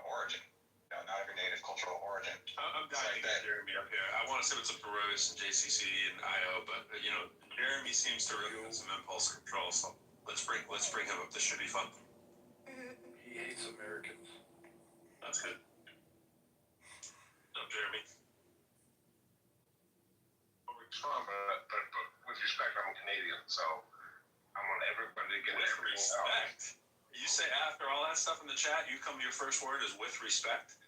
origin, not of your native cultural origin. I'm dying to get Jeremy up here. I want to say what's up to Rose and JCC and IO, but Jeremy seems to really have some impulse control. So let's bring him up. This should be fun. He hates Americans. That's good. What's up, Jeremy? Trump, but with respect, I'm a Canadian, so I want everybody to get with everything respect. You say after all that stuff in the chat, your first word is with respect?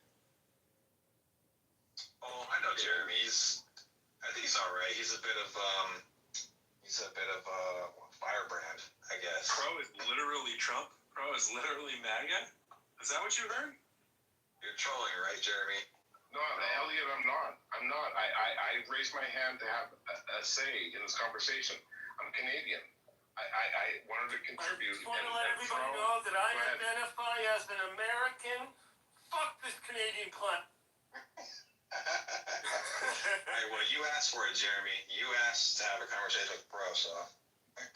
Oh, I know Jeremy. I think he's all right. He's a bit of he's a bit of a firebrand, I guess. Pro is literally Trump. Pro is literally MAGA. Is that what you heard? You're trolling, right, Jeremy? No, Elliot, I'm not. I raised my hand to have a say in this conversation. I'm Canadian. I wanted to contribute. I just want to let everybody know that I identify as an American. Fuck this Canadian cunt. Alright, well, you asked for it, Jeremy. You asked to have a conversation with Pro, so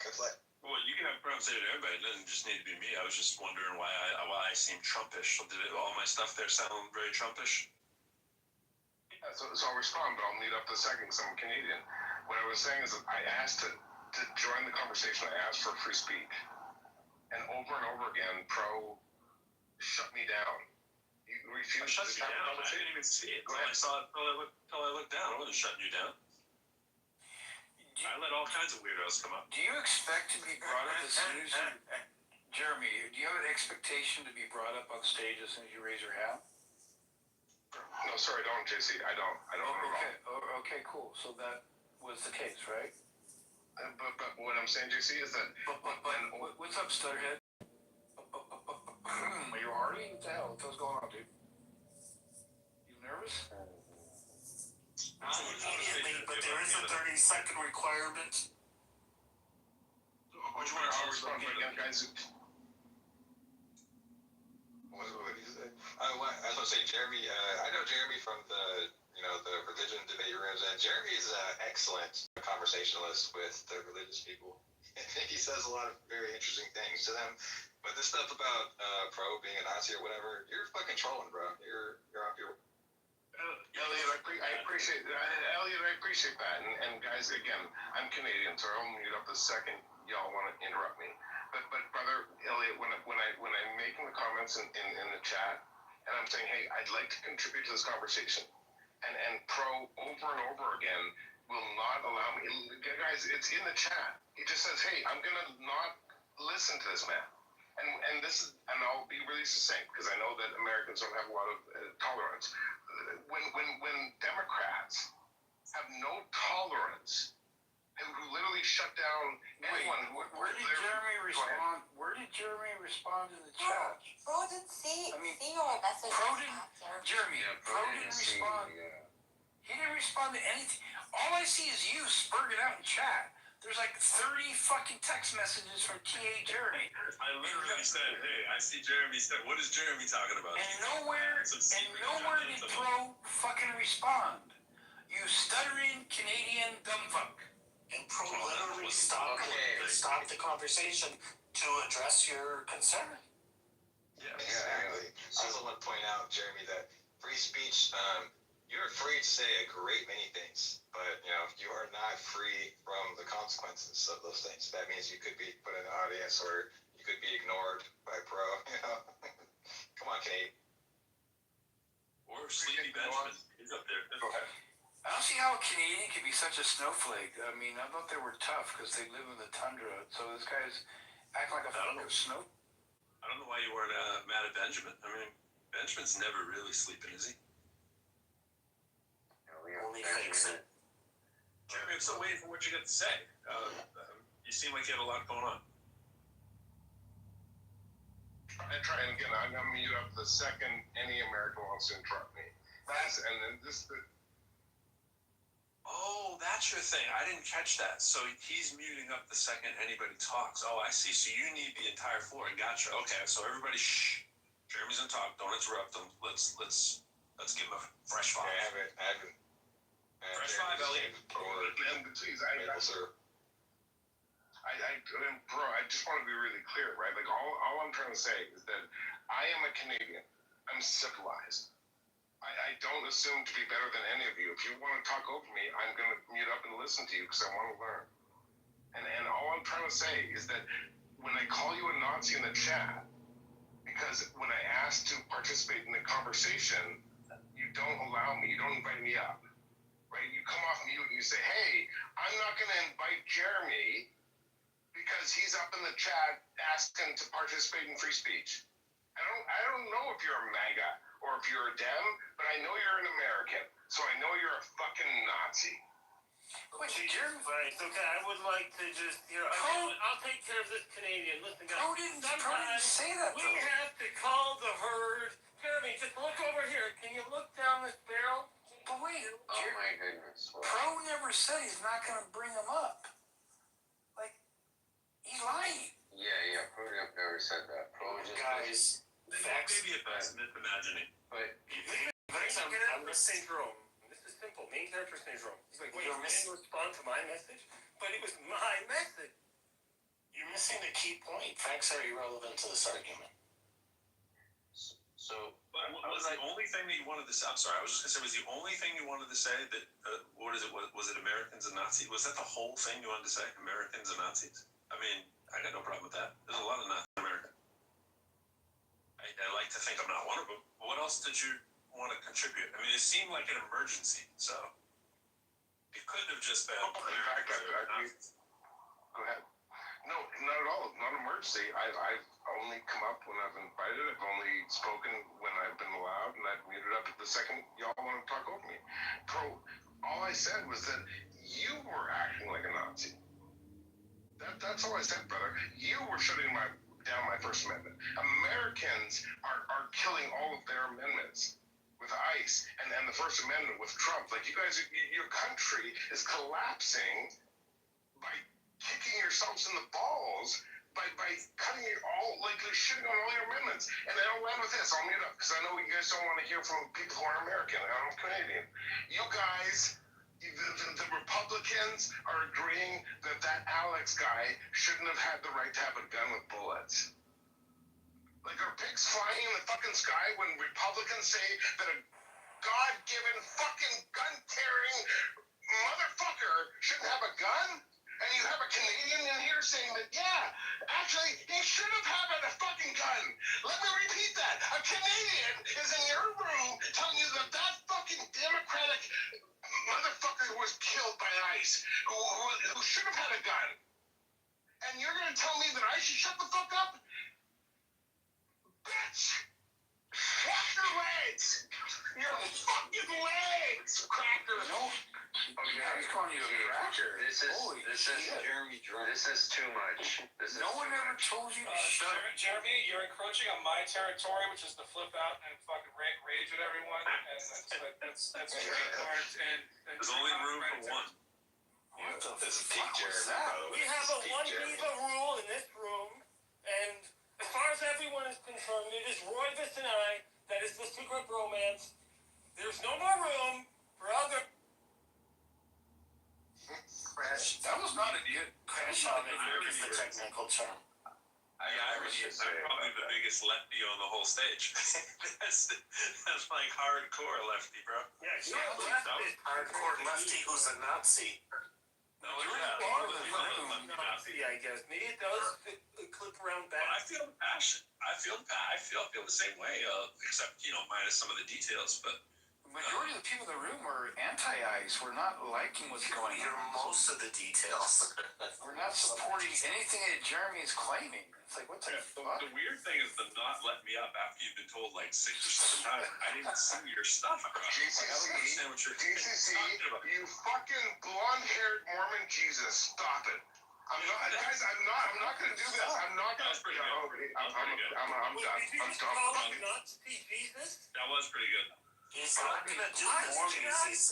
good luck. Well, you can have a conversation with everybody. It doesn't just need to be me. I was just wondering why I seem Trumpish. Did all my stuff there sound very Trumpish? Yeah, so I'll respond, but I'll need up the second because I'm Canadian. What I was saying is that I asked to join the conversation. I asked for free speech. And over again, Pro shut me down. He refused to have a I conversation. didn't even see it. I saw it until I looked down. I wasn't shutting you down. I let all kinds of weirdos come up. Do you expect to be brought up as soon as you... Jeremy, do you have an expectation to be brought up on stage as soon as you raise your hand? No, sorry, I don't, JC. I don't at all. Okay, cool. So that was the case, right? But what I'm saying, JC, is that... What's up, Stutterhead? Are you already? What the hell? What's going on, dude? You nervous? Not immediately, but there is a 30-second requirement. Which one I'll respond to again, guys. What did you say? I was going to say, Jeremy, I know Jeremy from the religion debate rooms, and Jeremy's an excellent conversationalist with the religious people. He says a lot of very interesting things to them. But this stuff about Pro being a Nazi or whatever, you're fucking trolling, bro. You're off your... Elliot, I appreciate that. Elliot, I appreciate that. And guys, again, I'm Canadian, so I'll mute up the second y'all want to interrupt me. But brother Elliot, when I'm making the comments in the chat, and I'm saying, hey, I'd like to contribute to this conversation, and Pro over and over again will not allow me. Guys, it's in the chat. He just says, hey, I'm gonna not listen to this man. And this is, and I'll be really succinct because I know that Americans don't have a lot of tolerance. When Democrats have no tolerance, who literally shut down anyone. Where did Jeremy respond? Where did Jeremy respond in the chat? Pro didn't see your message. Jeremy, Pro didn't respond. He didn't respond to anything. All I see is you spurting out in chat. There's like 30 fucking text messages from T.A. Jeremy. I literally said, hey, I see Jeremy said, what is Jeremy talking about? And nowhere did Pro fucking respond. You stuttering Canadian dumbfuck. And Pro literally stopped the conversation to address your concern. Yeah, exactly. I also want to point out, Jeremy, that free speech, you're free to say a great many things, but you are not free from the consequences of those things. That means you could be put in the audience, or you could be ignored by Pro. Come on, Kate. Or Sleepy Benjamin. He's up there. Go ahead. I don't see how a Canadian could be such a snowflake. I mean, I thought they were tough because they live in the tundra. So this guy's acting like a fucking snow. I don't know why you weren't mad at Benjamin. I mean, Benjamin's never really sleeping, is he? Only thinks it. Jeremy, I'm still waiting for what you got to say. You seem like you had a lot going on. I try, and again, I'm going to mute up the second any American wants to interrupt me. And then this... Oh, that's your thing. I didn't catch that. So he's muting up the second anybody talks. Oh, I see. So you need the entire floor. Gotcha. Okay. So everybody, shh. Jeremy's gonna talk. Don't interrupt him. Let's give him a fresh five. Yeah, I haven't. Fresh five, Elliot. Please, bro, I just want to be really clear, right? Like all I'm trying to say is that I am a Canadian. I'm civilized. I don't assume to be better than any of you. If you want to talk over me, I'm going to mute up and listen to you because I want to learn. And all I'm trying to say is that when I call you a Nazi in the chat, because when I ask to participate in the conversation, you don't allow me, you don't invite me up, right? You come off mute and you say, hey, I'm not going to invite Jeremy because he's up in the chat asking to participate in free speech. I don't know if you're a MAGA or if you're a Dem, but I know you're an American, so I know you're a fucking Nazi. Which Jeremy, Right, okay, I would like to just, I'll take care of this Canadian. Listen, guys, Pro didn't say that. we have to call the herd. Jeremy, just look over here. Can you look down this barrel? But wait, Oh my goodness. Well, Pro never said he's not going to bring him up. Like, he's lying. yeah, Pro never said that. Pro just Guys, facts. Maybe a best myth imagining. but I'm the syndrome. This is simple. Main character syndrome. He's like, wait, you didn't respond to my message? But it was my message. You're missing the key point. Facts are irrelevant to this argument. so Was the only thing that you wanted to say? I'm sorry, I was just gonna say, was the only thing you wanted to say that what is it? Was it Americans and Nazis? Was that the whole thing you wanted to say? Americans and Nazis? I mean, I got no problem with that. There's a lot of Nazi Americans. I like to think I'm not one of them. But what else did you want to contribute? I mean, it seemed like an emergency, so it couldn't have just been. In fact, go ahead. No, not at all. Not an emergency. I've only come up when I've invited. I've only spoken when I've been allowed, and I've muted up the second y'all want to talk over me. Pro, all I said was that you were acting like a Nazi. That's all I said, brother. You were shutting down my First Amendment. Americans are killing all of their amendments with ICE and the First Amendment with Trump. Like, you guys, your country is collapsing by kicking yourselves in the balls by cutting it all, like shitting on all your amendments. And I'll end with this. I'll mute up because I know you guys don't want to hear from people who are American. I'm Canadian. You guys, the Republicans are agreeing that Alex guy shouldn't have had the right to have a gun with bullets. Like, are pigs flying in the fucking sky when Republicans say that a God-given fucking gun-tearing motherfucker shouldn't have a gun? And you have a Canadian in here saying that, yeah, actually, he should have had a fucking gun. Let me repeat that. A Canadian is in your room telling you that fucking Democratic motherfucker who was killed by ICE, who should have had a gun. And you're going to tell me that I should shut the fuck up? Bitch! Wash your legs! Your fucking legs, cracker! No. He's calling you a cracker. This is Jeremy drunk. This is too much. No one ever told you to shut up. Jeremy, you're encroaching on my territory, which is to flip out and fucking rage at everyone, and that's trademarked. And There's only room for one. What the This is fuck peak was Jeremy, that? by the way. We have a This is one peak Jeremy. diva rule in this room, and as far as everyone is concerned, it is Royvis and I that is the secret romance. There's no more room for other. Crash. That was not a good Crash on it is the technical term. I'm probably the biggest lefty on the whole stage. that's like hardcore lefty, bro. Yeah, you're a lefty. Hardcore lefty who's a Nazi. No, yeah, Nazi, I guess. Maybe it does clip around back. I feel the passion. I feel the same way, except minus some of the details. But the majority of the people in the room are anti-ICE. We're not liking what's going Hear on. most of the details. We're not supporting anything that Jeremy is claiming. It's like, what the fuck? the weird thing is the not let me up after you've been told like 6 or 7 times. I didn't see your stuff. I don't understand what you're GCC, talking about. you fucking blonde-haired Mormon Jesus, stop it. I'm not gonna do this. I'm not gonna. That was pretty good. I'm done. Did you I'm just done. call him Nazi Jesus? That was pretty good. He's not gonna do this,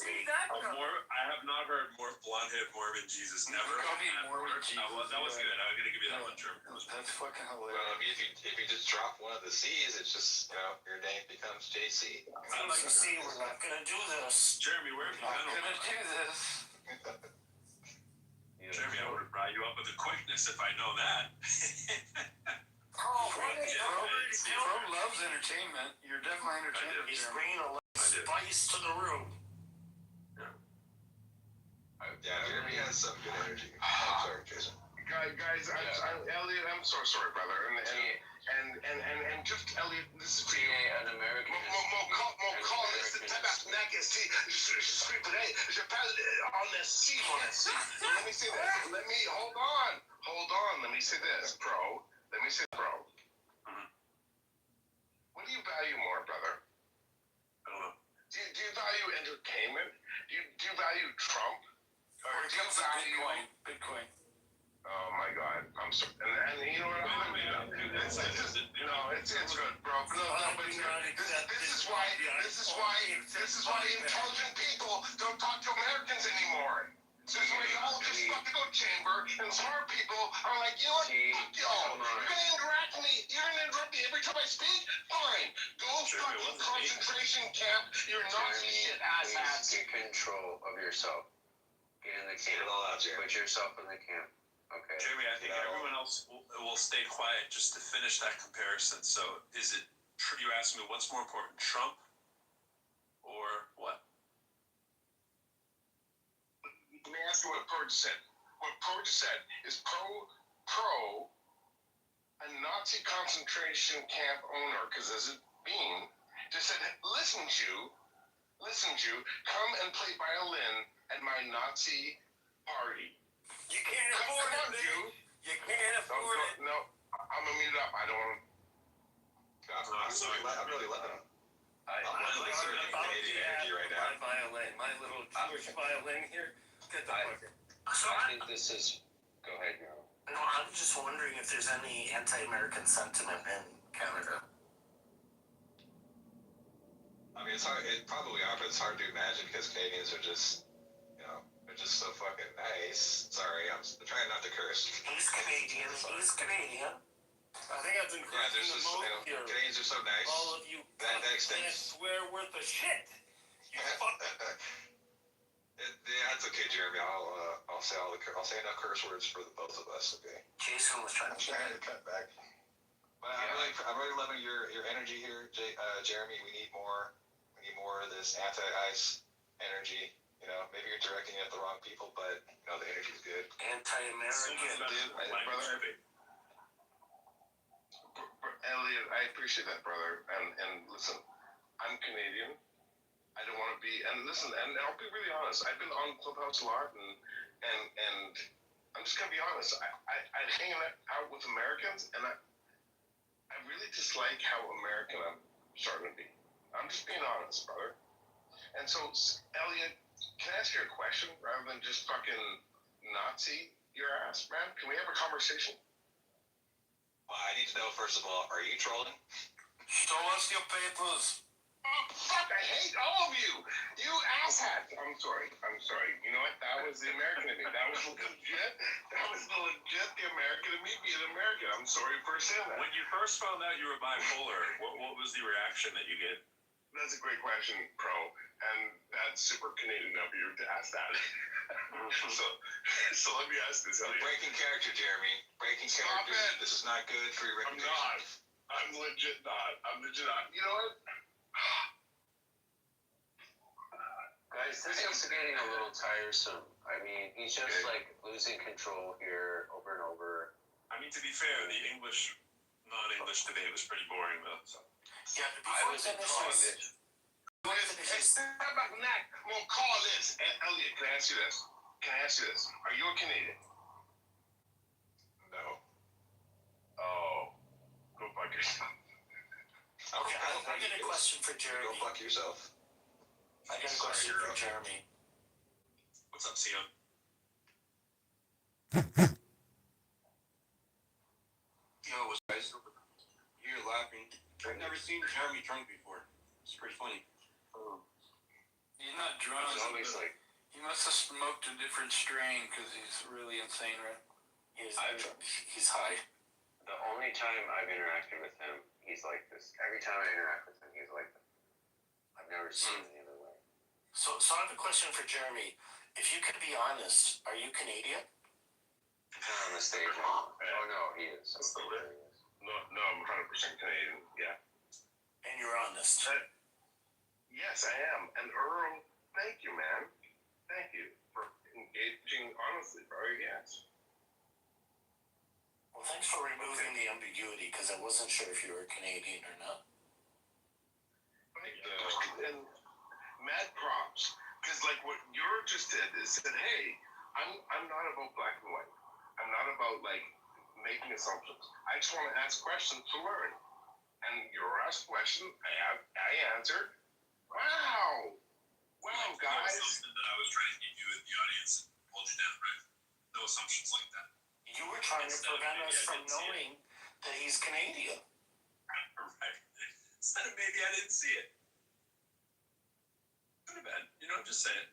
GCC. I have not heard more blonde-haired Mormon Jesus. Never. Call me Mormon Jesus. That was good. I'm gonna give you that one, Jeremy. That's fucking Well, hilarious. I mean, if you just drop one of the C's, it's just, your name becomes JC. GCC, we're not gonna do this. Jeremy, where have you I'm been? gonna do this. Jeremy, I would have brought you up with a quickness if I know that. Pro loves entertainment. You're definitely entertained. He's bringing a little spice to the room. Yeah, Jeremy has some good energy. I'm sorry, Jason. Guys, Elliot, I'm so sorry, brother. And just Elliot, this is for you. an American. Mon calisse de tabarnak, je suis prêt, je parle en esti, mon esti. Let me say this. Hold on. Let me say this, bro. What do you value more, brother? I don't know. Do you value entertainment? Do you value Trump? Or do you value Bitcoin. Oh my God! I'm sorry, and you know what? It's good, bro. No, but this is why intelligent people don't talk to Americans anymore. This is why you all just fucking go chamber, and smart people are like, you know what? Fuck y'all. You're gonna interrupt me. You're gonna interrupt me every time I speak. Fine. Go fucking concentration camp. You're Nazi shit asshats. Get control of yourself. Get in the camp. Put yourself in the camp. Okay. Jeremy, I think everyone else will stay quiet just to finish that comparison. So, is it? You asked me what's more important, Trump or what? Let me ask you what Purge said. What Purge said is pro a Nazi concentration camp owner, because as it being, just said, listen, Jew, come and play violin at my Nazi party. You can't afford it, Jew. You can't afford it. No, I'm gonna mute up. I don't want to. I'm really loving him. I like Canadian energy right now. my violin, my little Jewish violin here. Get the fuck in. So I think this is. Go ahead, Joe. No, I'm just wondering if there's any anti-American sentiment in Canada. I mean, it's hard. It probably are, but it's hard to imagine because Canadians are just, they're just so fucking nice. Sorry, I'm trying not to curse. He's Canadian. I think I've been there's cursing the just, most here. Canadians are so nice. All of you that can't extends. swear worth of shit. You fuck. Yeah, that's okay, Jeremy. I'll say I'll say enough curse words for the both of us. Okay. Jason was trying to cut back. But I'm really loving your energy here, Jeremy. We need more of this anti-ICE energy. Maybe you're directing it at the wrong people, but the energy's good. Anti-American, brother. Elliot, I appreciate that, brother. And listen, I'm Canadian. I don't want to be. And listen, and I'll be really honest. I've been on Clubhouse a lot, and I'm just gonna be honest. I hang out with Americans, and I really dislike how American I'm starting to be. I'm just being honest, brother. And so, Elliot, can I ask you a question rather than just fucking Nazi your ass, man? Can we have a conversation? Well, I need to know, first of all, are you trolling? Show us your papers. Oh, fuck, I hate all of you. You asshats. I'm sorry. You know what? That was the American in me. That was legit. The American in me being American. I'm sorry for saying that. When you first found out you were bipolar, what was the reaction that you get? That's a great question, Pro. And that's super Canadian of you to ask that. So let me ask this, Elliot. Breaking character, Jeremy. Breaking character. This is not good for your reputation. I'm legit not. You know what? Guys, this is getting a little tiresome. I mean, he's just like losing control here over and over. I mean, to be fair, the non-English debate was pretty boring, though. So. Yeah, I was calling this. Step back, Nat. I'm gonna call this. Elliot, can I ask you this? Are you a Canadian? No. Oh, go fuck yourself. Okay, I got a question for Jeremy. Go fuck yourself. I got a question for Jeremy. What's up, Sion? Yo, what's up, guys? You're laughing. I've never seen Jeremy drunk before. It's pretty funny. He's not drunk. He must have smoked a different strain because he's really insane, right? He's high. The only time I've interacted with him, he's like this. Every time I interact with him, he's like this. I've never seen him the other way. So I have a question for Jeremy. If you could be honest, are you Canadian? Not on the stage. Oh no, he is. No, I'm 100% Canadian. Yeah. And you're honest. Yes, I am. And Earl, thank you, man. Thank you for engaging honestly, bro. Yes. Well, thanks for removing the ambiguity because I wasn't sure if you were Canadian or not. And mad props, because like what you're just did is said, hey, I'm not about black and white. I'm not about like making assumptions. I just want to ask questions to learn. And your asked question, I answered. Wow, guys. Something that I was trying to give you in the audience. hold you down, right? No assumptions like that. You were trying to prevent us from knowing that he's Canadian. Right. Instead of maybe I didn't see it. Could have been. You know, I'm just saying.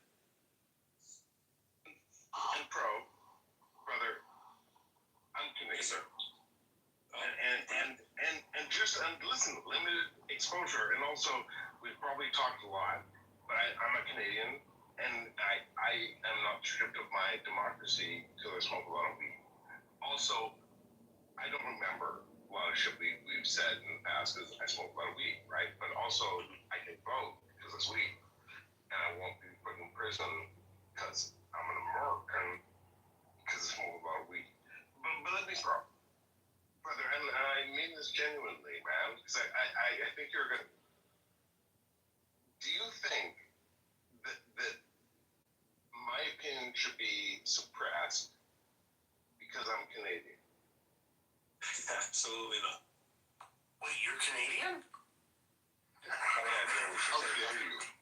And brother, I'm Canadian. Yes, sir. And just listen, limited exposure, and also we've probably talked a lot, but I'm a Canadian, and I am not stripped of my democracy till I smoke a lot of weed. Also, I don't remember a lot of shit we've said in the past because I smoke a lot of weed, right? But also, I can vote because it's weed, and I won't be put in prison because I'm an American because I smoke a lot of weed. But let me stop. Brother, and I mean this genuinely, man, because I think you're good. Do you think that my opinion should be suppressed because I'm Canadian? Absolutely not. Wait, you're Canadian?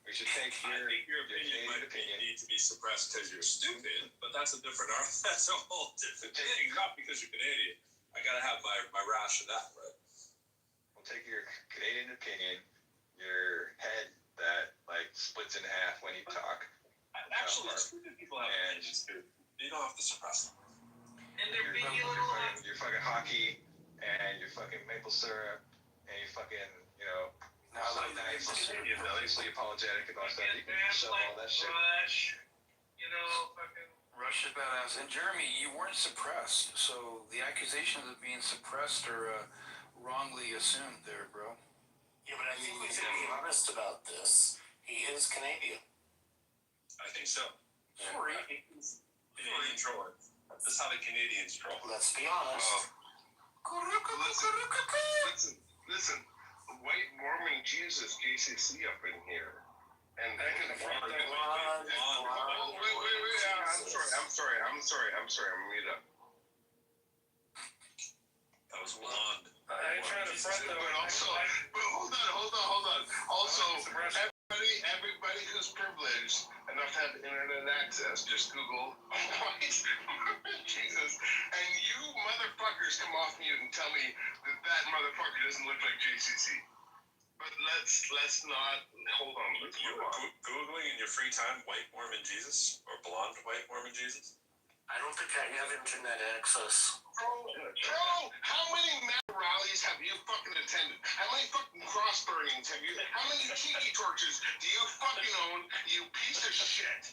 We should take I think your opinion might need to be suppressed because you're stupid, but that's a different argument. That's a whole different thing. Not because you're Canadian. I gotta have my rash of that, right? We'll take your Canadian opinion, your head that like splits in half when you talk. Actually, stupid people have opinions too. You don't have to suppress them. And they're big Your fucking hockey and your fucking maple syrup and your fucking, you know, obviously apologetic about stuff. You can shove all that shit. You know, fucking. Rush is badass. And Jeremy, you weren't suppressed, so the accusations of being suppressed are wrongly assumed there, bro. Yeah, but I think we should be honest about this. He is Canadian. I think so. Sorry. Canadian trolling. That's how the Canadians troll. Let's be honest. Listen. White Mormon Jesus, JCC up in here. And I can afford that. Wait. I'm sorry. I'm mute up. That was blonde. I ain't trying to front though. But hold on. Also, everybody who's privileged enough to have internet access, just Google White Mormon Jesus, and you motherfuckers come off mute and tell me that motherfucker doesn't look like JCC. But let's not hold on. Let's You move were on. Googling in your free time white Mormon Jesus or blonde white Mormon Jesus? I don't think I have internet access. Bro, how many rallies have you fucking attended? How many fucking cross burnings have you? How many tiki torches do you fucking own, you piece of shit?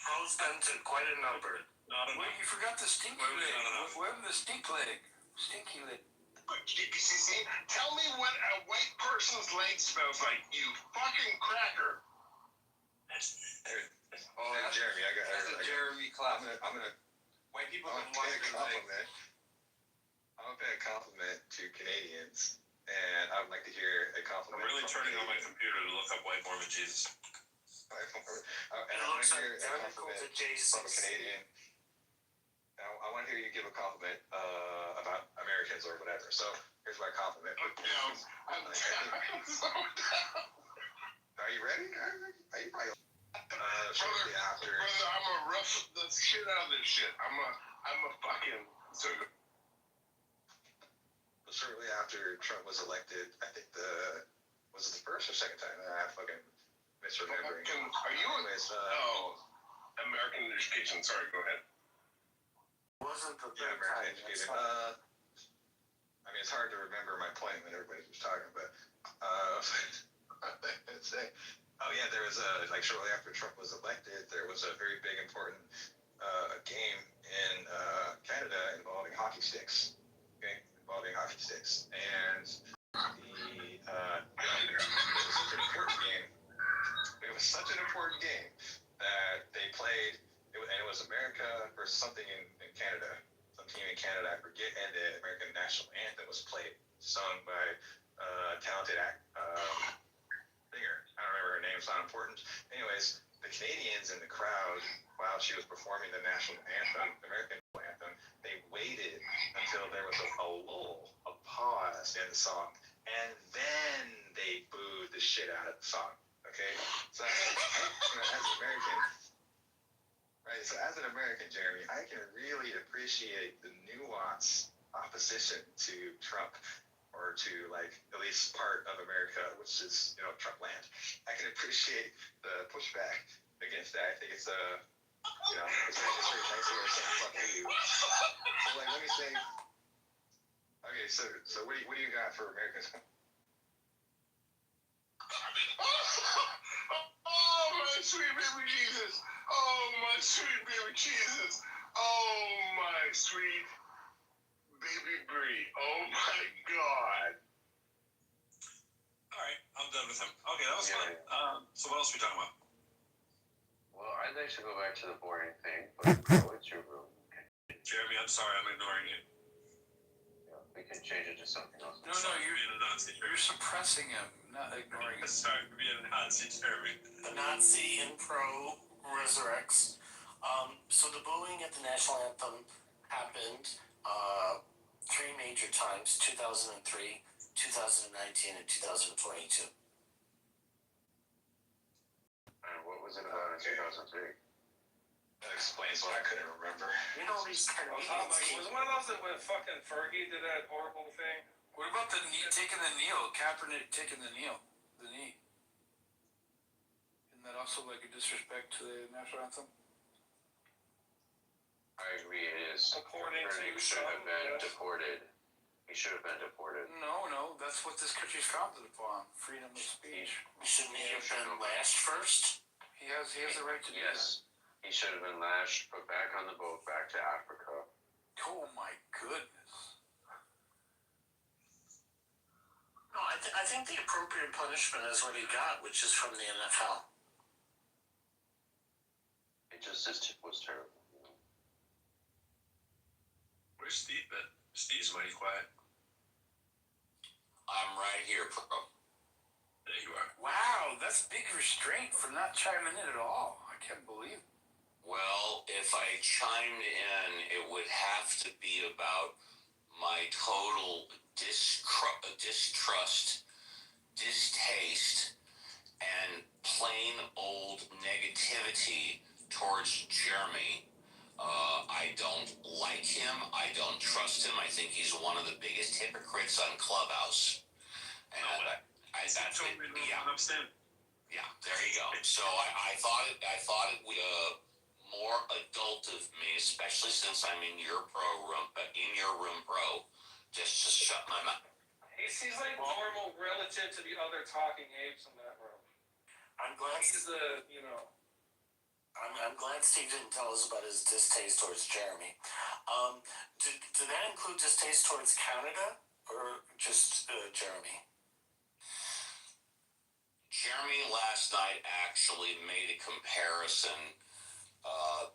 Bro's been to quite a number. Not enough. Wait, you forgot the stinky leg. What happened to the stink leg? Stinky leg. GPCC, tell me what a white person's leg smells like, you fucking cracker. Oh, Jeremy, Jeremy clap. I'm gonna White people I'm can gonna watch pay a compliment. I'm gonna pay a compliment to Canadians, and I would like to hear a compliment. I'm really from turning on my Canadians. computer to look up white Mormon Jesus. And I It want looks to hear a identical to compliment from a JCC. Canadian. I want to hear you give a compliment about Americans or whatever. So here's my compliment. I'm down. So down. Are you ready? Are you ready? Shortly after. Brother, I'm gonna rough the shit out of this shit. I'm a fucking. Shortly after Trump was elected, I think was it the first or second time? I fucking misremembering. Are you? Anyways, American education. Sorry, go ahead. Wasn't the yeah, American education. I mean, it's hard to remember my point when everybody's just talking, but let's say, there was shortly after Trump was elected, there was a very big important game in Canada involving hockey sticks. Okay, and it was such an important game that they played, and it was America versus something in Canada. Some team in Canada, I forget, and the American national anthem was played, sung by a talented singer. I don't remember her name, it's not important. Anyways, the Canadians in the crowd, while she was performing the national anthem, the American anthem, they waited until there was a lull, a pause in the song, and then they booed the shit out of the song. Okay? So as an American, right? Right, so as an American, Jeremy, I can really appreciate the nuanced opposition to Trump, or to like at least part of America, which is Trump land. I can appreciate the pushback against that. I think it's it's actually very nice way of saying fuck you. So like, let me say, okay, so what do you got for Americans? Oh, my sweet baby Jesus. Oh, my sweet baby Jesus. Oh, my sweet baby Brie. Oh, my God. All right, I'm done with him. Okay, that was fun. So what else are we talking about? Well, I'd like to go back to the boring thing, but no, it's your room. Okay. Jeremy, I'm sorry, I'm ignoring you. Yeah, we can change it to something else. No, you're being a Nazi. You're suppressing him, not ignoring him. Sorry for being a Nazi, Jeremy. The Nazi in pro resurrects. So the booing at the national anthem happened 3 major times: 2003, 2019, and 2022. And what was it about in 2003? That explains why I couldn't remember. You know these Canadians. Was one of those that when fucking Fergie did that horrible thing? What about the knee, taking the kneel? Kaepernick taking the knee. Isn't that also like a disrespect to the national anthem? I agree, it is. According to Kaepernick should have been deported. He should have been deported. No, that's what this country's founded upon: freedom of speech. Shouldn't he have been lashed first? He has the right to do Yes, he should have been lashed, put back on the boat, back to Africa. that. Oh my goodness. No, I think the appropriate punishment is what he got, which is from the NFL. It just was terrible. Where's Steve been? Steve's mighty quiet. I'm right here, bro. There you are. Wow, that's big restraint for not chiming in at all. I can't believe it. Well, if I chimed in, it would have to be about my total distrust, distaste, and plain old negativity towards Jeremy. I don't like him. I don't trust him. I think he's one of the biggest hypocrites on Clubhouse. And that's it. Yeah, there you go. So I thought it would more adult of me, especially since I'm in your room, bro, just to shut my mouth. He's like normal relative to the other talking apes in that room. I'm glad. He's the, I'm glad Steve didn't tell us about his distaste towards Jeremy. Did that include distaste towards Canada or just Jeremy? Jeremy last night actually made a comparison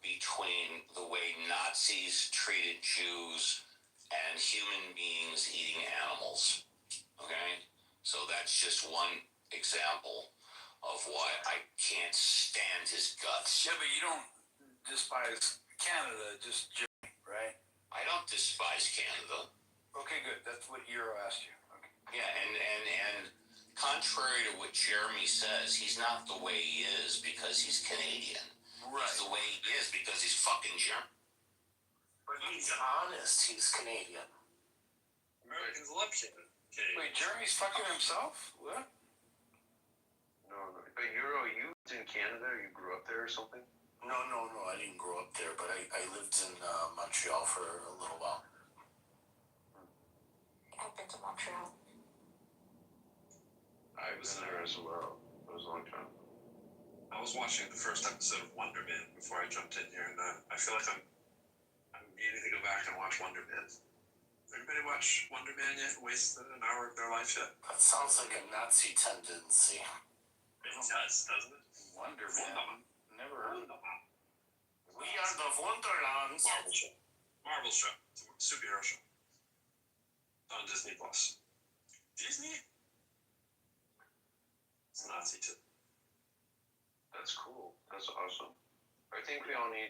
between the way Nazis treated Jews and human beings eating animals. Okay? So that's just one example of why I can't stand his guts. Yeah, but you don't despise Canada, just Jeremy, right? I don't despise Canada. Okay, good. That's what Euro asked you. Okay. Yeah, and contrary to what Jeremy says, he's not the way he is because he's Canadian. Right. He's the way he is because he's fucking German. But he's honest. He's Canadian. Americans love Canada. Wait, Jeremy's fucking himself? What? No. But Euro, you lived in Canada? You grew up there or something? No. I didn't grow up there, but I lived in Montreal for a little while. I've been to Montreal. I was there as well. It was a long time. I was watching the first episode of Wonder Man before I jumped in here, and I feel like I'm needing to go back and watch Wonder Man. Anybody watch Wonder Man yet? Waste an hour of their life yet? That sounds like a Nazi tendency. It does, doesn't it? Wonder Man. Never heard of it. We are the Wonderlands. Marvel show. It's a superhero show. On Disney Plus. Disney? It's Nazi too. That's cool. That's awesome. I think we all need